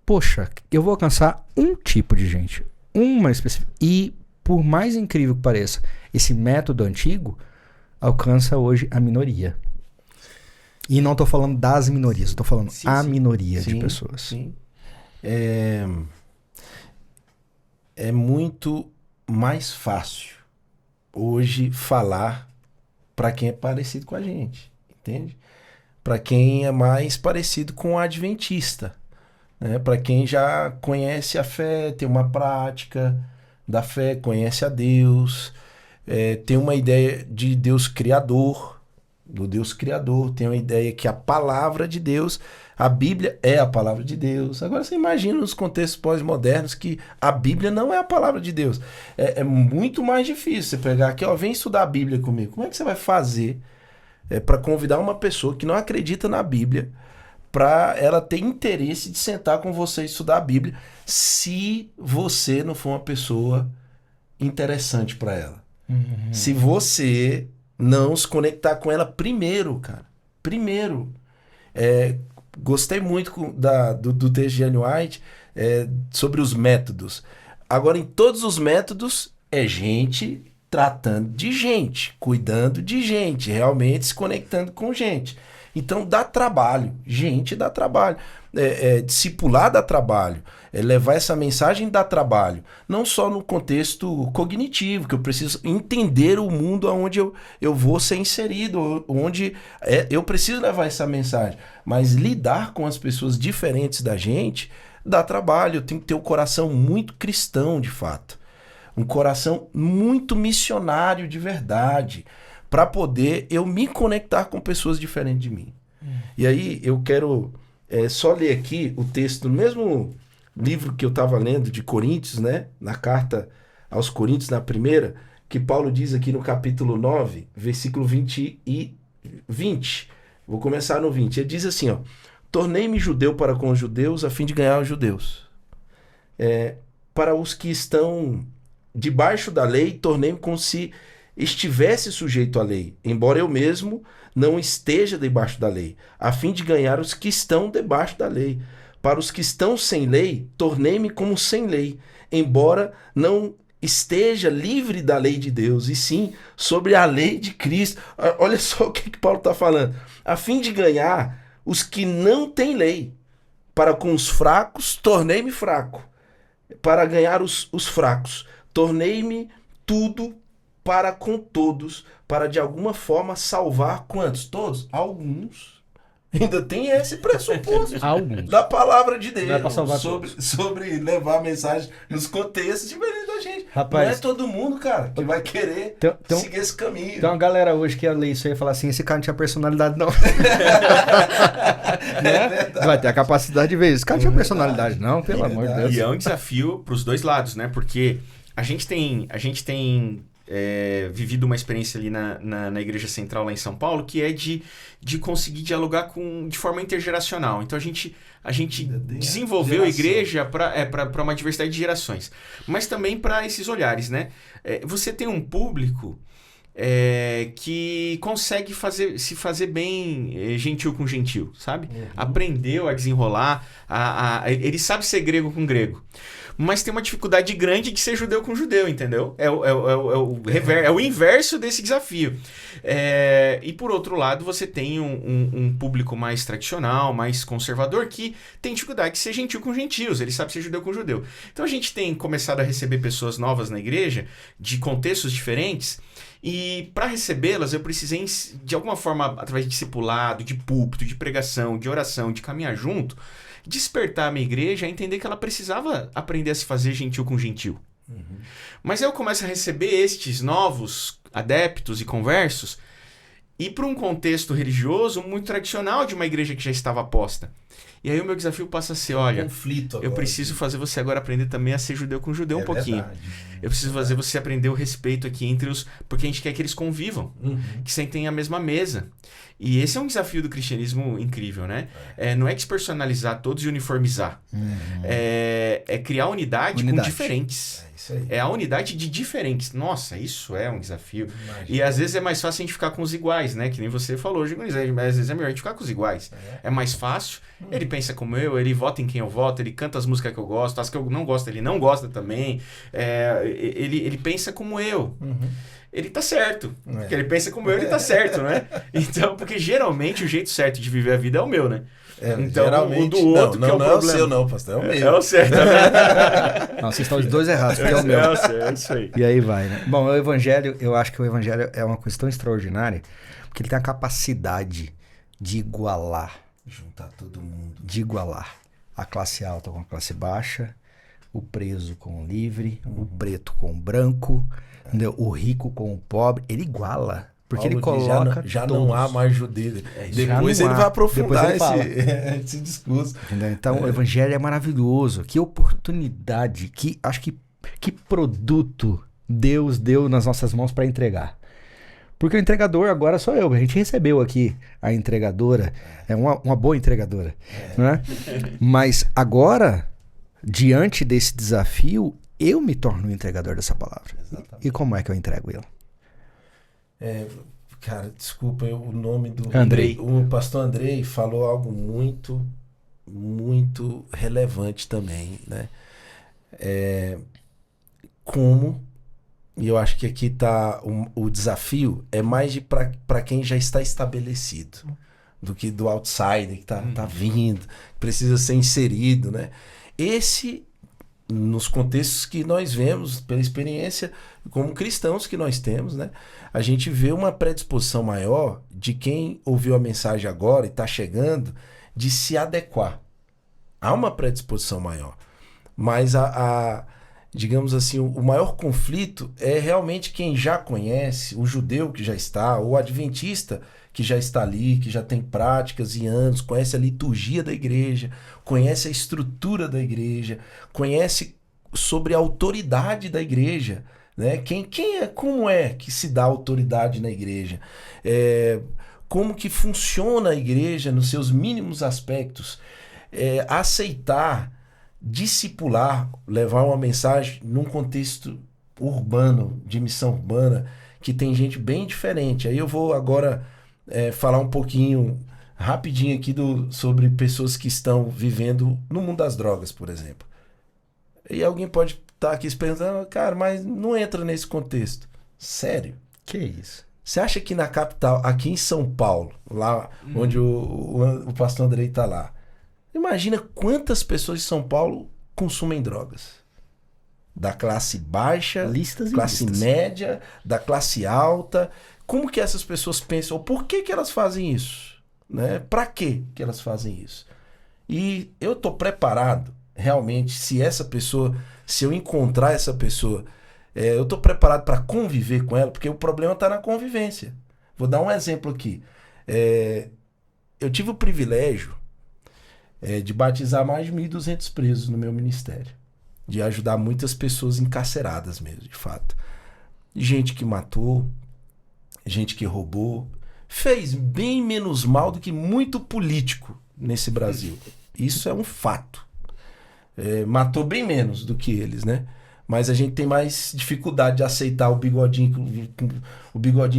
poxa, eu vou alcançar um tipo de gente, uma específica. E, por mais incrível que pareça, esse método antigo alcança hoje a minoria. E não estou falando das minorias, estou falando a minoria de pessoas. Sim. É muito mais fácil hoje falar para quem é parecido com a gente, entende? Para quem é mais parecido com o adventista, né? Para quem já conhece a fé, tem uma prática da fé, conhece a Deus, tem uma ideia de Deus criador, do Deus criador, tem uma ideia que a palavra de Deus, a Bíblia é a palavra de Deus. Agora você imagina nos contextos pós-modernos que a Bíblia não é a palavra de Deus. É muito mais difícil você pegar aqui, vem estudar a Bíblia comigo. Como é que você vai fazer para convidar uma pessoa que não acredita na Bíblia para ela ter interesse de sentar com você e estudar a Bíblia, se você não for uma pessoa interessante para ela? Se você não se conectar com ela primeiro, cara. Primeiro. Gostei muito do texto de Ellen White sobre os métodos. Agora, em todos os métodos, é gente tratando de gente, cuidando de gente, realmente se conectando com gente. Então, dá trabalho. Gente, dá trabalho. Discipular dá trabalho. Levar essa mensagem dá trabalho. Não só no contexto cognitivo, que eu preciso entender o mundo onde eu vou ser inserido, onde eu preciso levar essa mensagem. Mas lidar com as pessoas diferentes da gente dá trabalho. Eu tenho que ter um coração muito cristão, de fato. Um coração muito missionário de verdade, para poder eu me conectar com pessoas diferentes de mim. E aí eu quero só ler aqui o texto, no mesmo livro que eu estava lendo de Coríntios, né? Na carta aos Coríntios, na primeira, que Paulo diz aqui no capítulo 9, versículo 20 e 20. Vou começar no 20. Ele diz assim, tornei-me judeu para com os judeus a fim de ganhar os judeus. Para os que estão debaixo da lei, tornei-me como se estivesse sujeito à lei, embora eu mesmo não esteja debaixo da lei, a fim de ganhar os que estão debaixo da lei. Para os que estão sem lei, tornei-me como sem lei, embora não esteja livre da lei de Deus, e sim sobre a lei de Cristo. Olha só o que Paulo está falando. A fim de ganhar os que não têm lei. Para com os fracos, tornei-me fraco. Para ganhar os fracos, tornei-me tudo para com todos, para de alguma forma salvar quantos? Todos? Alguns. Ainda tem esse pressuposto da palavra de Deus sobre levar a mensagem nos contextos diferentes da gente. Rapaz, não é todo mundo, cara, que vai querer seguir esse caminho. Tem uma galera hoje que ia ler isso aí e falar assim, esse cara não tinha personalidade não. Né? Vai ter a capacidade de ver isso. Esse cara não tinha personalidade não, pelo amor de Deus. E é um desafio para os dois lados, né? Porque a gente tem vivido uma experiência ali na Igreja Central lá em São Paulo, que é de conseguir dialogar de forma intergeracional. Então a gente desenvolveu a igreja para uma diversidade de gerações, mas também para esses olhares, né? Você tem um público que consegue se fazer bem gentil com gentil, sabe? Aprendeu a desenrolar, ele sabe ser grego com grego. Mas tem uma dificuldade grande de ser judeu com judeu, entendeu? É o inverso desse desafio. E por outro lado, você tem um público mais tradicional, mais conservador, que tem dificuldade de ser gentil com gentios, ele sabe ser judeu com judeu. Então a gente tem começado a receber pessoas novas na igreja, de contextos diferentes, e para recebê-las eu precisei, de alguma forma, através de discipulado, de púlpito, de pregação, de oração, de caminhar junto, despertar a minha igreja a entender que ela precisava aprender a se fazer gentil com gentil. Mas eu começo a receber estes novos adeptos e conversos e para um contexto religioso muito tradicional de uma igreja que já estava posta. E aí o meu desafio passa a ser, olha, conflito agora, eu preciso fazer você agora aprender também a ser judeu com judeu um pouquinho. Verdade. Eu preciso fazer você aprender o respeito aqui entre os... Porque a gente quer que eles convivam, que sentem a mesma mesa. E esse é um desafio do cristianismo incrível, né? Não é despersonalizar todos e uniformizar. É criar unidade com diferentes. Isso aí. É a unidade de diferentes. Nossa, isso é um desafio. Imagina. E às vezes é mais fácil a gente ficar com os iguais, né? Que nem você falou, mas às vezes é melhor a gente ficar com os iguais. É mais fácil. Ele pensa como eu, ele vota em quem eu voto, ele canta as músicas que eu gosto, as que eu não gosto, ele não gosta também. Ele pensa como eu. Ele tá certo. Porque ele pensa como eu, ele tá certo, né? Então, porque geralmente o jeito certo de viver a vida é o meu, né? Então, o do outro que é o problema. Não é o seu não, pastor, é o meu. É o certo. Não, vocês estão os dois errados, porque é o meu. É isso aí. E aí vai, né? Bom, o evangelho, eu acho que o evangelho é uma coisa tão extraordinária, porque ele tem a capacidade de igualar. Juntar todo mundo. De igualar a classe alta com a classe baixa, o preso com o livre, o preto com o branco, entendeu? O rico com o pobre. Ele iguala. Porque Paulo ele coloca já todos. não há mais judeu. Depois Já não ele há. vai aprofundar Depois ele esse discurso. Entendeu? Então, o evangelho é maravilhoso. Que oportunidade, acho que produto Deus deu nas nossas mãos para entregar. Porque o entregador agora sou eu. A gente recebeu aqui a entregadora. É uma boa entregadora. Né? Mas agora, diante desse desafio, eu me torno o entregador dessa palavra. Exatamente. E como é que eu entrego ela? Cara, desculpa, o nome do... Andrei. O pastor Andrei falou algo muito, muito relevante também, né? Como, e eu acho que aqui está o desafio, é mais para quem já está estabelecido, do que do outsider que tá vindo, precisa ser inserido, né? Esse, nos contextos que nós vemos, pela experiência como cristãos que nós temos, né? A gente vê uma predisposição maior de quem ouviu a mensagem agora e está chegando, de se adequar. Há uma predisposição maior. Mas digamos assim, o maior conflito é realmente quem já conhece, o judeu que já está, o adventista que já está ali, que já tem práticas e anos, conhece a liturgia da igreja, conhece a estrutura da igreja, conhece sobre a autoridade da igreja, né? Como é que se dá autoridade na igreja? Como que funciona a igreja nos seus mínimos aspectos? Aceitar, discipular, levar uma mensagem num contexto urbano, de missão urbana, que tem gente bem diferente. Aí eu vou agora falar um pouquinho, rapidinho aqui sobre pessoas que estão vivendo no mundo das drogas, por exemplo. E alguém pode estar aqui se perguntando, cara, mas não entra nesse contexto. Sério? Que isso? Você acha que na capital, aqui em São Paulo, lá onde o pastor Andrei está lá, imagina quantas pessoas de São Paulo consumem drogas. Da classe baixa, Listas e classe listas. média, da classe alta. Como que essas pessoas pensam? Por que elas fazem isso? Né? Para que elas fazem isso? E eu estou preparado, realmente, se eu encontrar essa pessoa, eu estou preparado para conviver com ela, porque o problema está na convivência. Vou dar um exemplo aqui. Eu tive o privilégio de batizar mais de 1.200 presos no meu ministério. De ajudar muitas pessoas encarceradas mesmo, de fato. Gente que matou, gente que roubou, fez bem menos mal do que muito político nesse Brasil. Isso é um fato. Matou bem menos do que eles, né? Mas a gente tem mais dificuldade de aceitar o bigodinho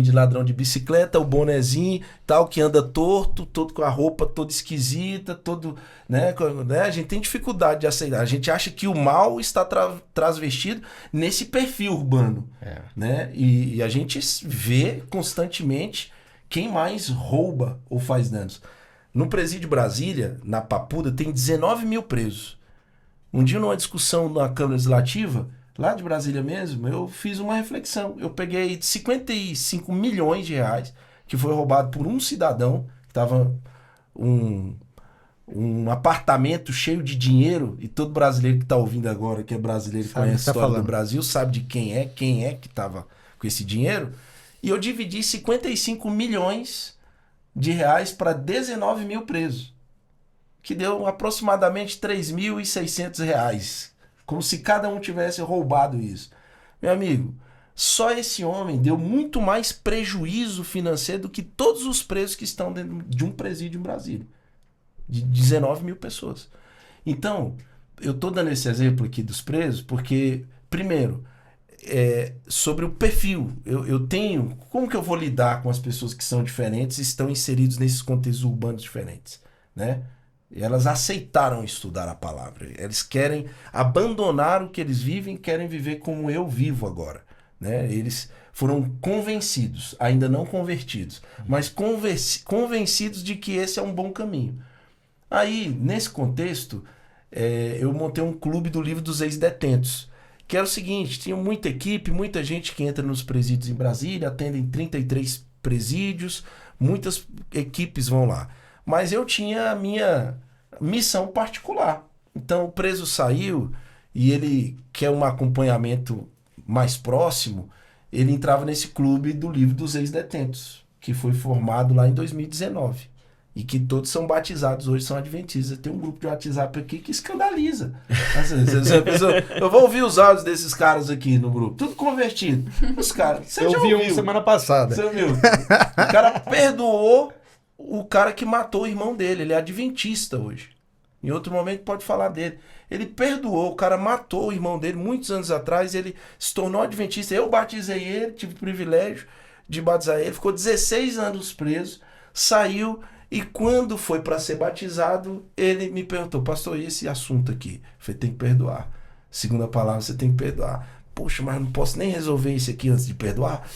de ladrão de bicicleta, o bonezinho, tal, que anda torto, todo com a roupa toda esquisita, todo, né? A gente tem dificuldade de aceitar. A gente acha que o mal está transvestido nesse perfil urbano, né? E a gente vê constantemente quem mais rouba ou faz danos. No presídio Brasília, na Papuda, tem 19 mil presos. Um dia, numa discussão na Câmara Legislativa, lá de Brasília mesmo, eu fiz uma reflexão. Eu peguei 55 milhões de reais, que foi roubado por um cidadão, que estava um apartamento cheio de dinheiro, e todo brasileiro que está ouvindo agora, que é brasileiro, que conhece a história do Brasil, sabe de quem é que estava com esse dinheiro. E eu dividi 55 milhões de reais para 19 mil presos, que deu aproximadamente 3.600 reais, como se cada um tivesse roubado isso. Meu amigo, só esse homem deu muito mais prejuízo financeiro do que todos os presos que estão dentro de um presídio em Brasília, de 19 mil pessoas. Então, eu estou dando esse exemplo aqui dos presos porque, primeiro, sobre o perfil, eu tenho... Como que eu vou lidar com as pessoas que são diferentes e estão inseridos nesses contextos urbanos diferentes, né? E elas aceitaram estudar a palavra. Eles querem abandonar o que eles vivem, querem viver como eu vivo agora, né? Eles foram convencidos, ainda não convertidos, mas convencidos de que esse é um bom caminho. Aí, nesse contexto, eu montei um clube do livro dos ex-detentos, que era o seguinte: tinha muita equipe, muita gente que entra nos presídios em Brasília, atendem 33 presídios, muitas equipes vão lá. Mas eu tinha a minha missão particular. Então o preso saiu e ele quer um acompanhamento mais próximo, ele entrava nesse clube do livro dos ex-detentos, que foi formado lá em 2019. E que todos são batizados hoje, são adventistas. Tem um grupo de WhatsApp aqui que escandaliza. Eu vou ouvir os áudios desses caras aqui no grupo. Tudo convertido. Os caras. Você já ouviu? Semana passada. Você ouviu? O cara perdoou o cara que matou o irmão dele. Ele é adventista hoje. Em outro momento pode falar dele. Ele perdoou, o cara matou o irmão dele muitos anos atrás. Ele se tornou adventista. Eu batizei ele, tive o privilégio de batizar ele. Ficou 16 anos preso. Saiu. E quando foi para ser batizado, ele me perguntou: pastor, e esse assunto aqui? Eu falei: tem que perdoar. Segunda palavra, você tem que perdoar. Poxa, mas não posso nem resolver isso aqui antes de perdoar?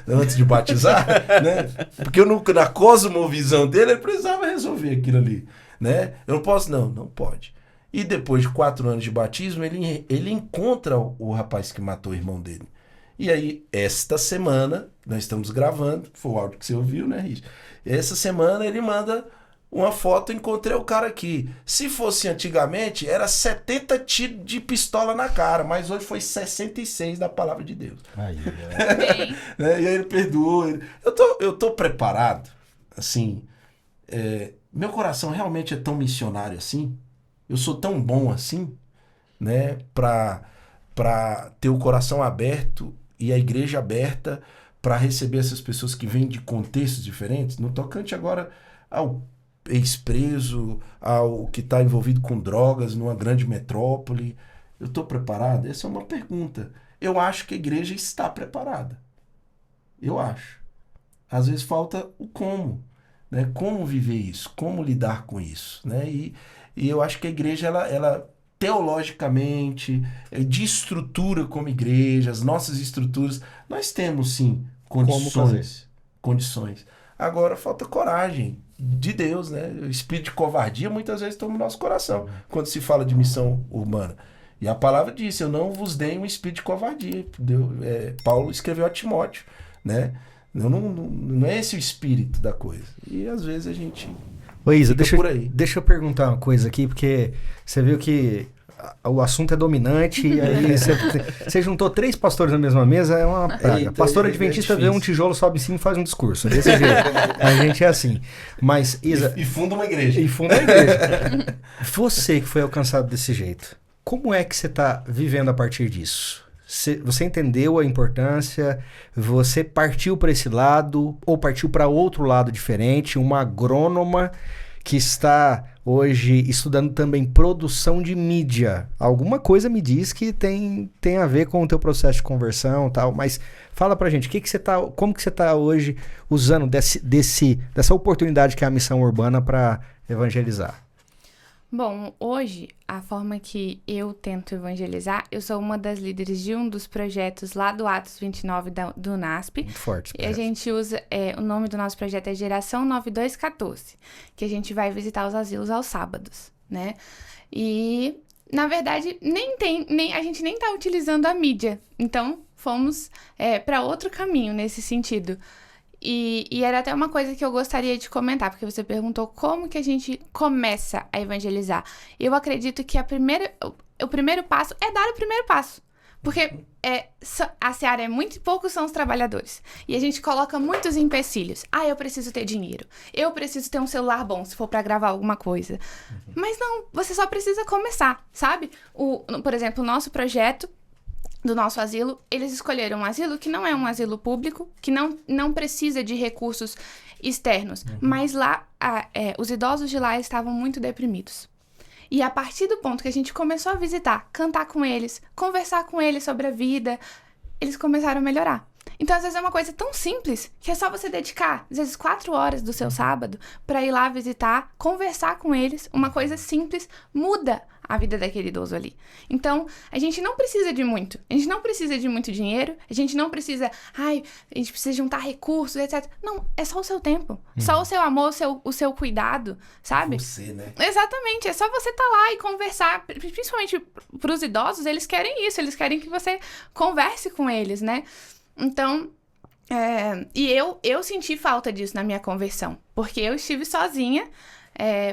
Antes de batizar? Né? Porque na cosmovisão dele, ele precisava resolver aquilo ali. Né? Eu não posso? Não pode. E depois de 4 anos de batismo, ele encontra o rapaz que matou o irmão dele. E aí, esta semana, nós estamos gravando, foi o áudio que você ouviu, né, Rich? Essa semana ele manda uma foto: encontrei o cara aqui. Se fosse antigamente, era 70 tiros de pistola na cara, mas hoje foi 66 da palavra de Deus. E aí ele perdoou. Eu tô preparado, assim, meu coração realmente é tão missionário assim, eu sou tão bom assim, né, pra ter o coração aberto e a igreja aberta para receber essas pessoas que vêm de contextos diferentes, no tocante agora ao ex-preso, ao que está envolvido com drogas numa grande metrópole. Eu estou preparado? Essa é uma pergunta. Eu acho que a igreja está preparada. Eu acho. Às vezes falta o como, né? Como viver isso, como lidar com isso, né? E eu acho que a igreja, ela teologicamente, de estrutura como igreja, as nossas estruturas, nós temos sim condições. Agora falta coragem de Deus, né? O espírito de covardia muitas vezes toma no nosso coração quando se fala de missão urbana. E a palavra diz: eu não vos dei um espírito de covardia. Paulo escreveu a Timóteo, né? Não é esse o espírito da coisa. E às vezes a gente... Ô Isa, deixa eu perguntar uma coisa aqui, porque você viu que o assunto é dominante, e aí você juntou 3 pastores na mesma mesa, é uma praga. Eita, pastor adventista vê um tijolo, sobe em cima e faz um discurso. Desse jeito. A gente é assim. Mas, Isa... E funda uma igreja. Você que foi alcançado desse jeito, como é que você está vivendo a partir disso? Você entendeu a importância? Você partiu para esse lado ou partiu para outro lado diferente? Uma agrônoma que está hoje estudando também produção de mídia. Alguma coisa me diz que tem a ver com o teu processo de conversão e tal, mas fala pra gente, como que você está hoje usando dessa oportunidade que é a missão urbana para evangelizar? Bom, hoje, a forma que eu tento evangelizar, eu sou uma das líderes de um dos projetos lá do Atos 29 do NASP. Muito forte. E a gente usa, o nome do nosso projeto é Geração 9214, que a gente vai visitar os asilos aos sábados, né? E, na verdade, a gente nem tá utilizando a mídia. Então, fomos para outro caminho nesse sentido. E era até uma coisa que eu gostaria de comentar, porque você perguntou como que a gente começa a evangelizar. Eu acredito que o primeiro passo é dar o primeiro passo. Porque a seara é muito, poucos são os trabalhadores. E a gente coloca muitos empecilhos. Eu preciso ter dinheiro. Eu preciso ter um celular bom, se for pra gravar alguma coisa. Mas não, você só precisa começar, sabe? Por exemplo, o nosso projeto do nosso asilo, eles escolheram um asilo que não é um asilo público, que não precisa de recursos externos. Mas lá, os idosos de lá estavam muito deprimidos. E a partir do ponto que a gente começou a visitar, cantar com eles, conversar com eles sobre a vida, eles começaram a melhorar. Então, às vezes é uma coisa tão simples que é só você dedicar, às vezes, 4 horas do seu sábado para ir lá visitar, conversar com eles. Uma coisa simples muda a vida daquele idoso ali. Então, a gente não precisa de muito. A gente não precisa de muito dinheiro. A gente não precisa, a gente precisa juntar recursos, etc. Não, é só o seu tempo. Só o seu amor, o seu cuidado, sabe? Você, né? Exatamente. É só você estar lá e conversar. Principalmente para os idosos, eles querem isso. Eles querem que você converse com eles, né? Então, e eu senti falta disso na minha conversão. Porque eu estive sozinha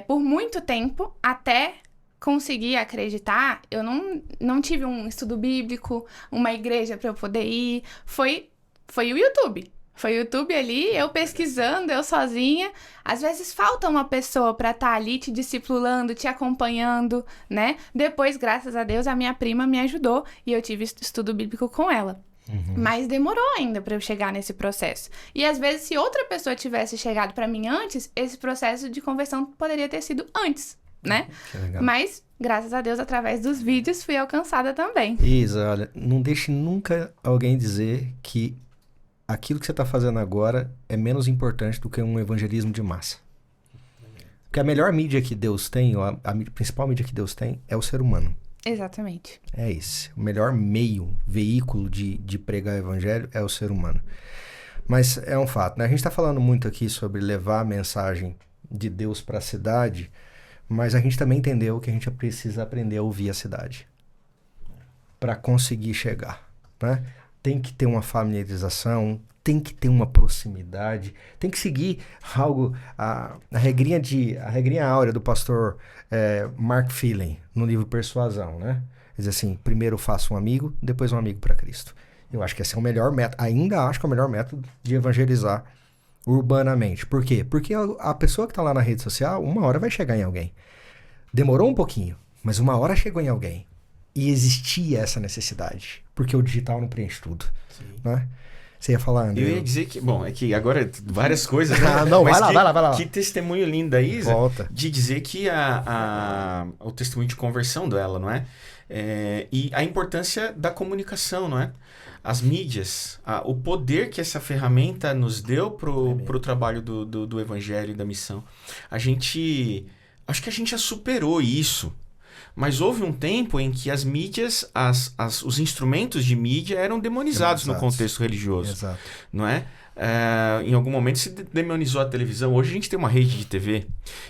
por muito tempo até conseguir acreditar. Eu não tive um estudo bíblico, uma igreja para eu poder ir. Foi o YouTube. Foi o YouTube ali, eu pesquisando, eu sozinha. Às vezes falta uma pessoa para estar ali te discipulando, te acompanhando, né? Depois, graças a Deus, a minha prima me ajudou e eu tive estudo bíblico com ela. Mas demorou ainda para eu chegar nesse processo. E às vezes, se outra pessoa tivesse chegado para mim antes, esse processo de conversão poderia ter sido antes, né? Mas, graças a Deus, através dos vídeos, fui alcançada também. Isa, olha, não deixe nunca alguém dizer que aquilo que você está fazendo agora é menos importante do que um evangelismo de massa. Porque a melhor mídia que Deus tem, ou a principal mídia que Deus tem, é o ser humano. Exatamente. É esse. O melhor veículo de pregar o evangelho é o ser humano. Mas é um fato, né? A gente está falando muito aqui sobre levar a mensagem de Deus para a cidade, mas a gente também entendeu que a gente precisa aprender a ouvir a cidade para conseguir chegar, né? Tem que ter uma familiarização, tem que ter uma proximidade, tem que seguir algo, a regrinha áurea do pastor Mark Phelan, no livro Persuasão, né? Diz assim, primeiro faça um amigo, depois um amigo para Cristo. Eu acho que esse é o melhor método, ainda acho que é o melhor método de evangelizar urbanamente. Por quê? Porque a pessoa que está lá na rede social, uma hora vai chegar em alguém. Demorou um pouquinho, mas uma hora chegou em alguém. E existia essa necessidade, porque o digital não preenche tudo, né? Você ia falar, André? Eu ia dizer que, é que agora várias coisas, né? Não, vai lá. Que testemunho lindo da Isa, Volta. De dizer que o testemunho de conversão dela, não é? E a importância da comunicação, não é? As mídias, o poder que essa ferramenta nos deu pro trabalho do evangelho e da missão. Acho que a gente já superou isso. Mas houve um tempo em que as mídias, os instrumentos de mídia eram demonizados no contexto religioso. Exato. Não é? Em algum momento se demonizou a televisão. Hoje a gente tem uma rede de TV.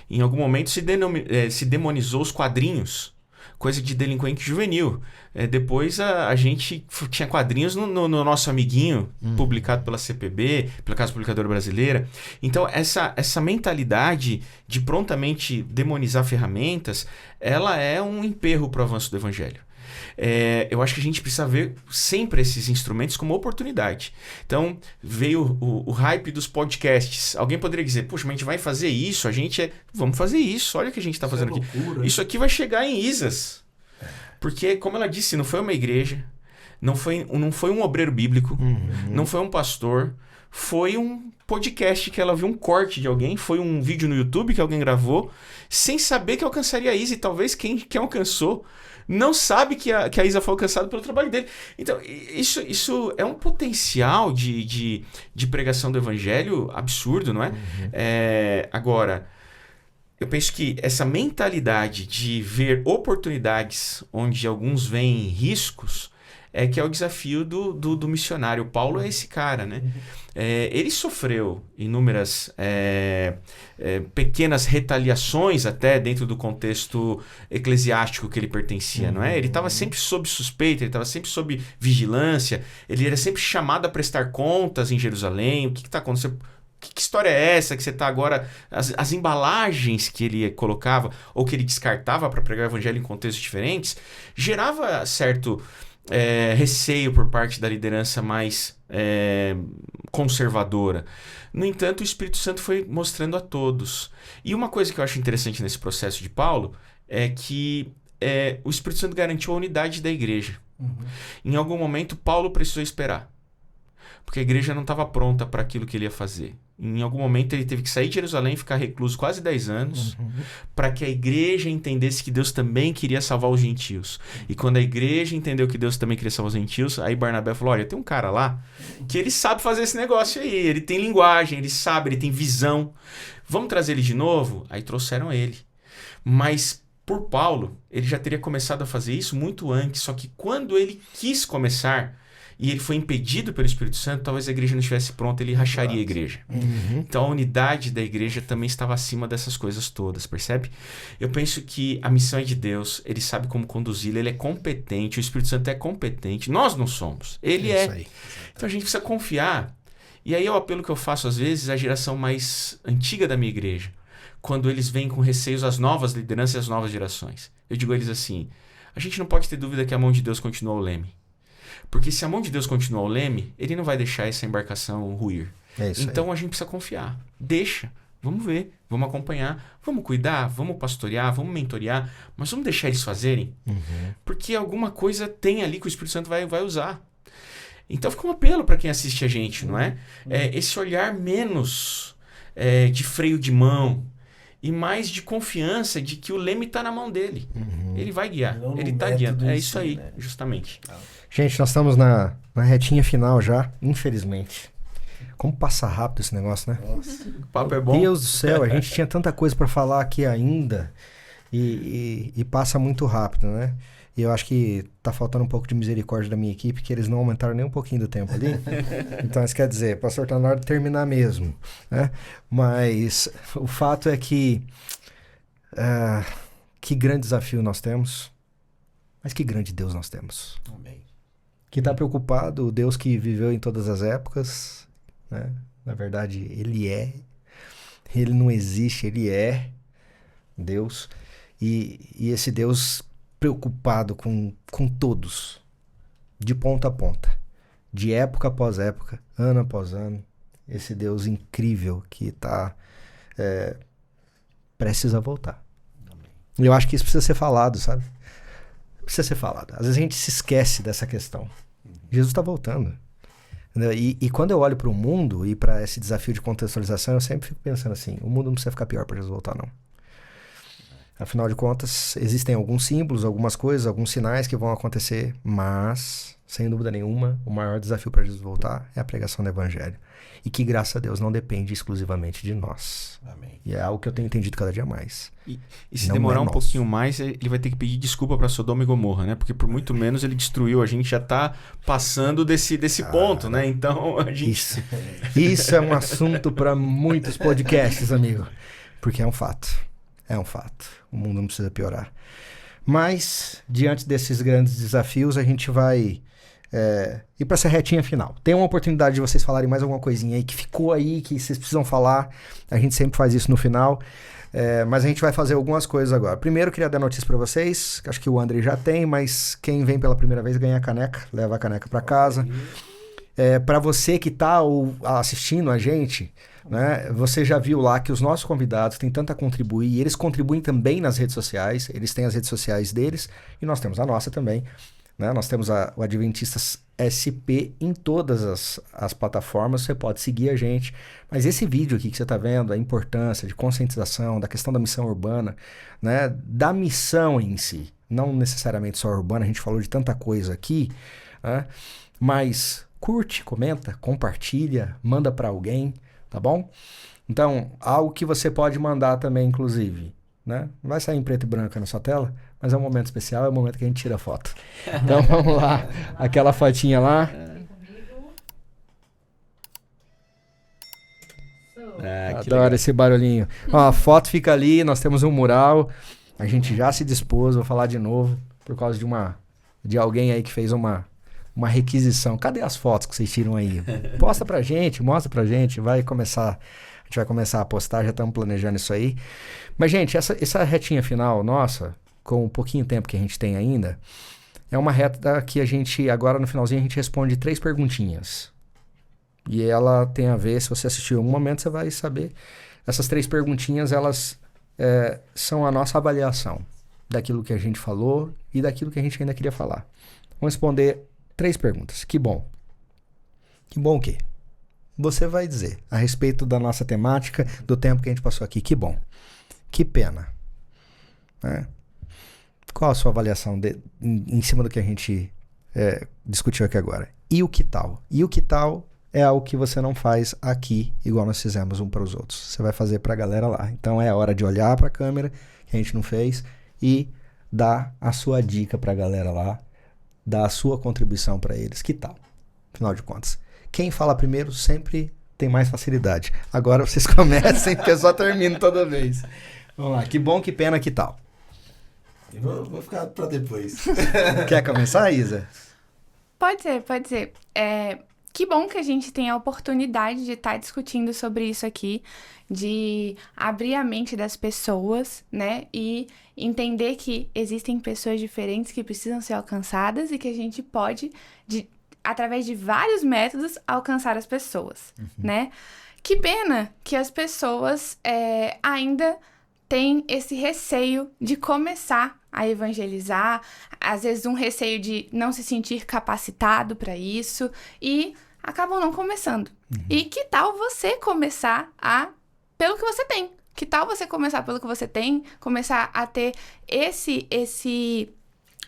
Em algum momento se demonizou os quadrinhos. Coisa de delinquente juvenil. Depois a gente tinha quadrinhos no nosso amiguinho, publicado pela CPB, pela Casa Publicadora Brasileira. Então, essa mentalidade de prontamente demonizar ferramentas, ela é um emperro para o avanço do evangelho. Eu acho que a gente precisa ver sempre esses instrumentos como oportunidade. Então, veio o hype dos podcasts. Alguém poderia dizer, puxa, mas a gente vai fazer isso, vamos fazer isso, olha o que a gente está fazendo aqui. Loucura. Isso aqui vai chegar em Isas. Porque, como ela disse, não foi uma igreja, não foi um obreiro bíblico, não foi um pastor, foi um podcast que ela viu um corte de alguém, foi um vídeo no YouTube que alguém gravou, sem saber que alcançaria a Isa, e talvez quem alcançou não sabe que a Isa foi alcançada pelo trabalho dele. Então, isso é um potencial de pregação do evangelho absurdo, não é? Agora, eu penso que essa mentalidade de ver oportunidades onde alguns veem riscos que é o desafio do missionário. O Paulo é esse cara, né? Ele sofreu inúmeras pequenas retaliações até dentro do contexto eclesiástico que ele pertencia, não é? Ele estava sempre sob suspeita, ele estava sempre sob vigilância, ele era sempre chamado a prestar contas em Jerusalém. O que está acontecendo? Que história é essa que você está agora... As embalagens que ele colocava ou que ele descartava para pregar o evangelho em contextos diferentes gerava certo receio por parte da liderança mais conservadora. No entanto, o Espírito Santo foi mostrando a todos. E uma coisa que eu acho interessante nesse processo de Paulo é que o Espírito Santo garantiu a unidade da igreja. Em algum momento, Paulo precisou esperar, porque a igreja não estava pronta para aquilo que ele ia fazer. Em algum momento, ele teve que sair de Jerusalém e ficar recluso quase 10 anos para que a igreja entendesse que Deus também queria salvar os gentios. E quando a igreja entendeu que Deus também queria salvar os gentios, aí Barnabé falou, olha, tem um cara lá que ele sabe fazer esse negócio aí, ele tem linguagem, ele sabe, ele tem visão. Vamos trazer ele de novo? Aí trouxeram ele. Mas por Paulo, ele já teria começado a fazer isso muito antes, só que quando ele quis começar e ele foi impedido pelo Espírito Santo, talvez a igreja não estivesse pronta, ele racharia a igreja. Então a unidade da igreja também estava acima dessas coisas todas, percebe? Eu penso que a missão é de Deus, ele sabe como conduzi-la, ele é competente, o Espírito Santo é competente, nós não somos, ele é. Aí. Então a gente precisa confiar. E aí é o apelo que eu faço às vezes à geração mais antiga da minha igreja, quando eles vêm com receios às novas lideranças e às novas gerações. Eu digo a eles assim, a gente não pode ter dúvida que a mão de Deus continua o leme. Porque se a mão de Deus continuar o leme, ele não vai deixar essa embarcação ruir. Então a gente precisa confiar. Deixa, vamos ver, vamos acompanhar, vamos cuidar, vamos pastorear, vamos mentorear, mas vamos deixar eles fazerem. Porque alguma coisa tem ali que o Espírito Santo vai usar. Então fica um apelo para quem assiste a gente, não é? Esse olhar menos de freio de mão e mais de confiança de que o leme está na mão dele. Ele vai guiar, ele está guiando. É isso aí, né? Justamente. Gente, nós estamos na retinha final já, infelizmente. Como passa rápido esse negócio, né? Nossa, o papo é bom. Deus do céu, a gente tinha tanta coisa para falar aqui ainda e passa muito rápido, né? E eu acho que tá faltando um pouco de misericórdia da minha equipe, que eles não aumentaram nem um pouquinho do tempo ali. Então, isso quer dizer, pastor, tá na hora de terminar mesmo, né? Mas o fato é que grande desafio nós temos, mas que grande Deus nós temos. Amém. Que tá preocupado, o Deus que viveu em todas as épocas, né? Na verdade, ele não existe, ele é Deus. E esse Deus preocupado com todos, de ponta a ponta, de época após época, ano após ano. Esse Deus incrível que está prestes a voltar. E eu acho que isso precisa ser falado, sabe? Precisa ser falado. Às vezes a gente se esquece dessa questão. Jesus está voltando. E quando eu olho para o mundo e para esse desafio de contextualização, eu sempre fico pensando assim, o mundo não precisa ficar pior para Jesus voltar, não. Afinal de contas, existem alguns símbolos, algumas coisas, alguns sinais que vão acontecer, mas, sem dúvida nenhuma, o maior desafio para Jesus voltar é a pregação do Evangelho. E que, graças a Deus, não depende exclusivamente de nós. Amém. E é algo que eu tenho entendido cada dia mais. E se não demorar um pouquinho mais, ele vai ter que pedir desculpa para Sodoma e Gomorra, né? Porque por muito menos ele destruiu. A gente já está passando desse ponto, né? Então, a gente... Isso é um assunto para muitos podcasts, amigo. Porque é um fato. É um fato. O mundo não precisa piorar. Mas, diante desses grandes desafios, a gente vai ir para essa retinha final. Tem uma oportunidade de vocês falarem mais alguma coisinha aí que ficou aí, que vocês precisam falar. A gente sempre faz isso no final. Mas a gente vai fazer algumas coisas agora. Primeiro, eu queria dar notícia para vocês. Que acho que o André já tem, mas quem vem pela primeira vez ganha a caneca. Leva a caneca para casa. Para você que está assistindo a gente... né? Você já viu lá que os nossos convidados têm tanto a contribuir, e eles contribuem também nas redes sociais, eles têm as redes sociais deles, e nós temos a nossa também, né? Nós temos o Adventistas SP em todas as plataformas, você pode seguir a gente, mas esse vídeo aqui que você está vendo, a importância de conscientização, da questão da missão urbana, né? Da missão em si, não necessariamente só urbana, a gente falou de tanta coisa aqui, né? Mas curte, comenta, compartilha, manda para alguém, tá bom? Então, algo que você pode mandar também, inclusive, né? Não vai sair em preto e branco na sua tela, mas é um momento especial, é o momento que a gente tira a foto. Então, vamos lá. Aquela fotinha lá. Adoro esse barulhinho. Ó, a foto fica ali, nós temos um mural. A gente já se dispôs, vou falar de novo, por causa de alguém aí que fez uma requisição. Cadê as fotos que vocês tiram aí? Posta pra gente, mostra pra gente, a gente vai começar a postar, já estamos planejando isso aí. Mas, gente, essa retinha final nossa, com o pouquinho tempo que a gente tem ainda, é uma reta que a gente, agora no finalzinho, a gente responde 3 perguntinhas. E ela tem a ver, se você assistiu em algum momento, você vai saber. Essas 3 perguntinhas, elas são a nossa avaliação daquilo que a gente falou e daquilo que a gente ainda queria falar. Vamos responder 3 perguntas. Que bom. Que bom o quê? Você vai dizer a respeito da nossa temática, do tempo que a gente passou aqui. Que bom. Que pena. Né? Qual a sua avaliação em cima do que a gente discutiu aqui agora? E o que tal? E o que tal é algo que você não faz aqui, igual nós fizemos um para os outros. Você vai fazer para a galera lá. Então é a hora de olhar para a câmera, que a gente não fez, e dar a sua dica para a galera lá, dar a sua contribuição para eles. Que tal? Afinal de contas, quem fala primeiro sempre tem mais facilidade. Agora vocês comecem, porque eu só termino toda vez. Vamos lá. Que bom, que pena, que tal? Eu vou ficar para depois. Quer começar, Isa? Pode ser. Que bom que a gente tem a oportunidade de estar discutindo sobre isso aqui, de abrir a mente das pessoas, né? E entender que existem pessoas diferentes que precisam ser alcançadas e que a gente pode, através de vários métodos, alcançar as pessoas, né? Que pena que as pessoas ainda têm esse receio de começar a evangelizar, às vezes um receio de não se sentir capacitado para isso e acabam não começando. E que tal você começar pelo que você tem? Que tal você começar pelo que você tem, começar a ter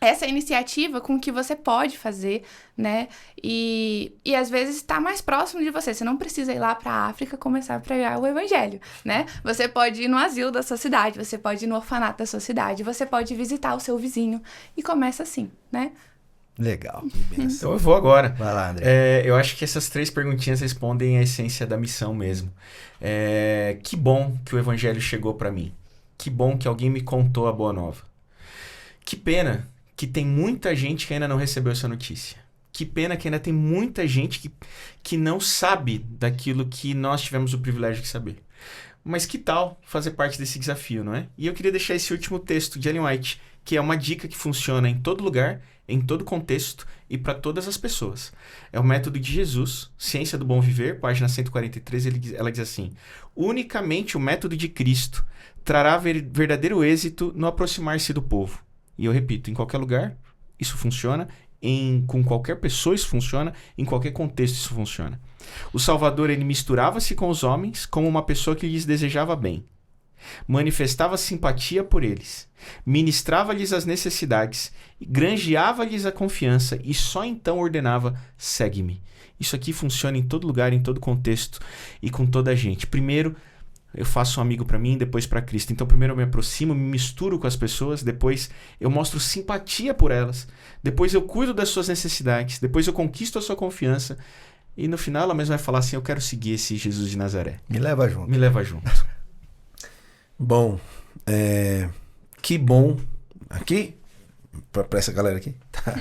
essa iniciativa com o que você pode fazer, né? E às vezes está mais próximo de você. Você não precisa ir lá para a África começar a pregar o evangelho, né? Você pode ir no asilo da sua cidade, você pode ir no orfanato da sua cidade, você pode visitar o seu vizinho e começa assim, né? Legal. Então eu vou agora. Vai lá, André. Eu acho que essas 3 perguntinhas respondem a essência da missão mesmo. Que bom que o evangelho chegou para mim. Que bom que alguém me contou a boa nova. Que pena que tem muita gente que ainda não recebeu essa notícia. Que pena que ainda tem muita gente que não sabe daquilo que nós tivemos o privilégio de saber. Mas que tal fazer parte desse desafio, não é? E eu queria deixar esse último texto de Ellen White, que é uma dica que funciona em todo lugar, em todo contexto e para todas as pessoas. É o método de Jesus, Ciência do Bom Viver, página 143, ela diz assim: unicamente o método de Cristo trará verdadeiro êxito no aproximar-se do povo. E eu repito, em qualquer lugar isso funciona, com qualquer pessoa isso funciona, em qualquer contexto isso funciona. O Salvador, ele misturava-se com os homens como uma pessoa que lhes desejava bem. Manifestava simpatia por eles, ministrava-lhes as necessidades, granjeava-lhes a confiança e só então ordenava: segue-me. Isso aqui funciona em todo lugar, em todo contexto e com toda a gente. Primeiro, eu faço um amigo para mim, depois para Cristo. Então, primeiro eu me aproximo, me misturo com as pessoas, depois eu mostro simpatia por elas, depois eu cuido das suas necessidades, depois eu conquisto a sua confiança e no final ela mesma vai falar assim: eu quero seguir esse Jesus de Nazaré. Me leva junto. Me leva junto. Bom, que bom aqui, para essa galera aqui, tá?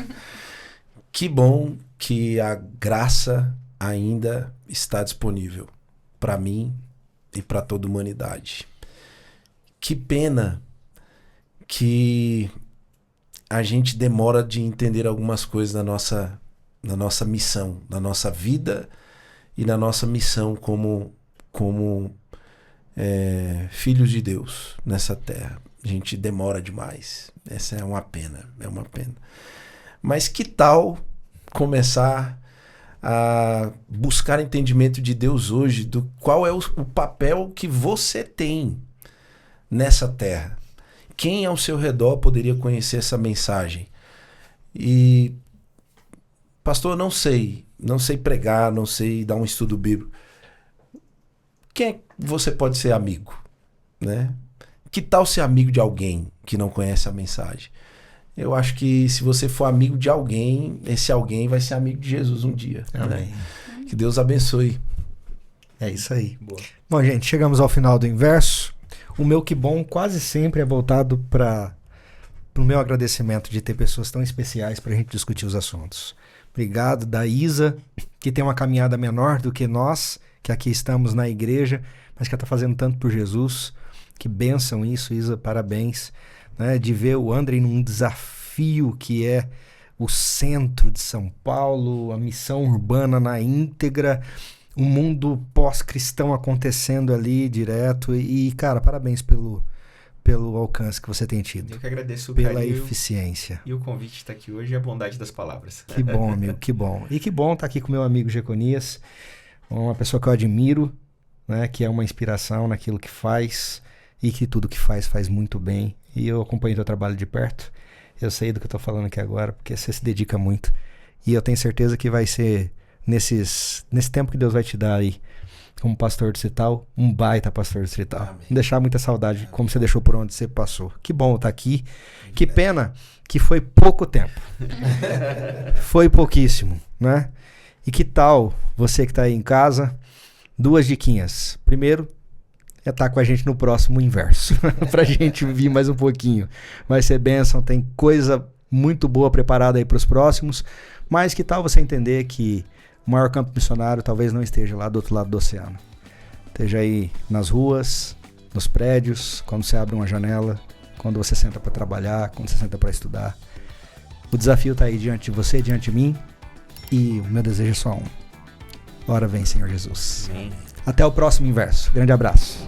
Que bom que a graça ainda está disponível para mim e para toda a humanidade. Que pena que a gente demora de entender algumas coisas na nossa missão, na nossa vida e na nossa missão como filhos de Deus nessa terra. A gente demora demais. Essa é uma pena, Mas que tal começar a buscar entendimento de Deus hoje, do qual é o papel que você tem nessa terra? Quem ao seu redor poderia conhecer essa mensagem? E, pastor, não sei pregar, não sei dar um estudo bíblico. Quem é que você pode ser amigo, né? Que tal ser amigo de alguém que não conhece a mensagem? Eu acho que se você for amigo de alguém, esse alguém vai ser amigo de Jesus um dia. Amém. Né? Que Deus abençoe. É isso aí. Boa. Bom, gente, chegamos ao final do Inverso. O meu que bom quase sempre é voltado para o meu agradecimento de ter pessoas tão especiais para a gente discutir os assuntos. Obrigado da Isa, que tem uma caminhada menor do que nós, que aqui estamos na igreja, mas que está fazendo tanto por Jesus. Que bênção isso, Isa, parabéns. Né, de ver o André num desafio que é o centro de São Paulo, a missão urbana na íntegra, um mundo pós-cristão acontecendo ali direto. E, cara, parabéns pelo alcance que você tem tido. Eu que agradeço o pela carinho eficiência. e o convite de estar aqui hoje e a bondade das palavras. Que bom, amigo, que bom. E que bom estar aqui com meu amigo Jeconias, uma pessoa que eu admiro, né, que é uma inspiração naquilo que faz e que tudo que faz muito bem. E eu acompanho o teu trabalho de perto. Eu sei do que eu tô falando aqui agora, porque você se dedica muito. E eu tenho certeza que vai ser, nesse tempo que Deus vai te dar aí, como pastor distrital, um baita pastor distrital. Amém. Não deixar muita saudade, como você deixou por onde você passou. Que bom estar aqui. Que pena que foi pouco tempo. Foi pouquíssimo, né? E que tal você que tá aí em casa? 2 diquinhas. Primeiro, é estar com a gente no próximo Inverso. Pra gente vir mais um pouquinho. Vai ser bênção, tem coisa muito boa preparada aí pros próximos. Mas que tal você entender que o maior campo missionário talvez não esteja lá do outro lado do oceano. Esteja aí nas ruas, nos prédios, quando você abre uma janela, quando você senta para trabalhar, quando você senta para estudar. O desafio está aí diante de você, diante de mim, e o meu desejo é só um. Ora vem, Senhor Jesus. Amém. Até o próximo Inverso. Grande abraço.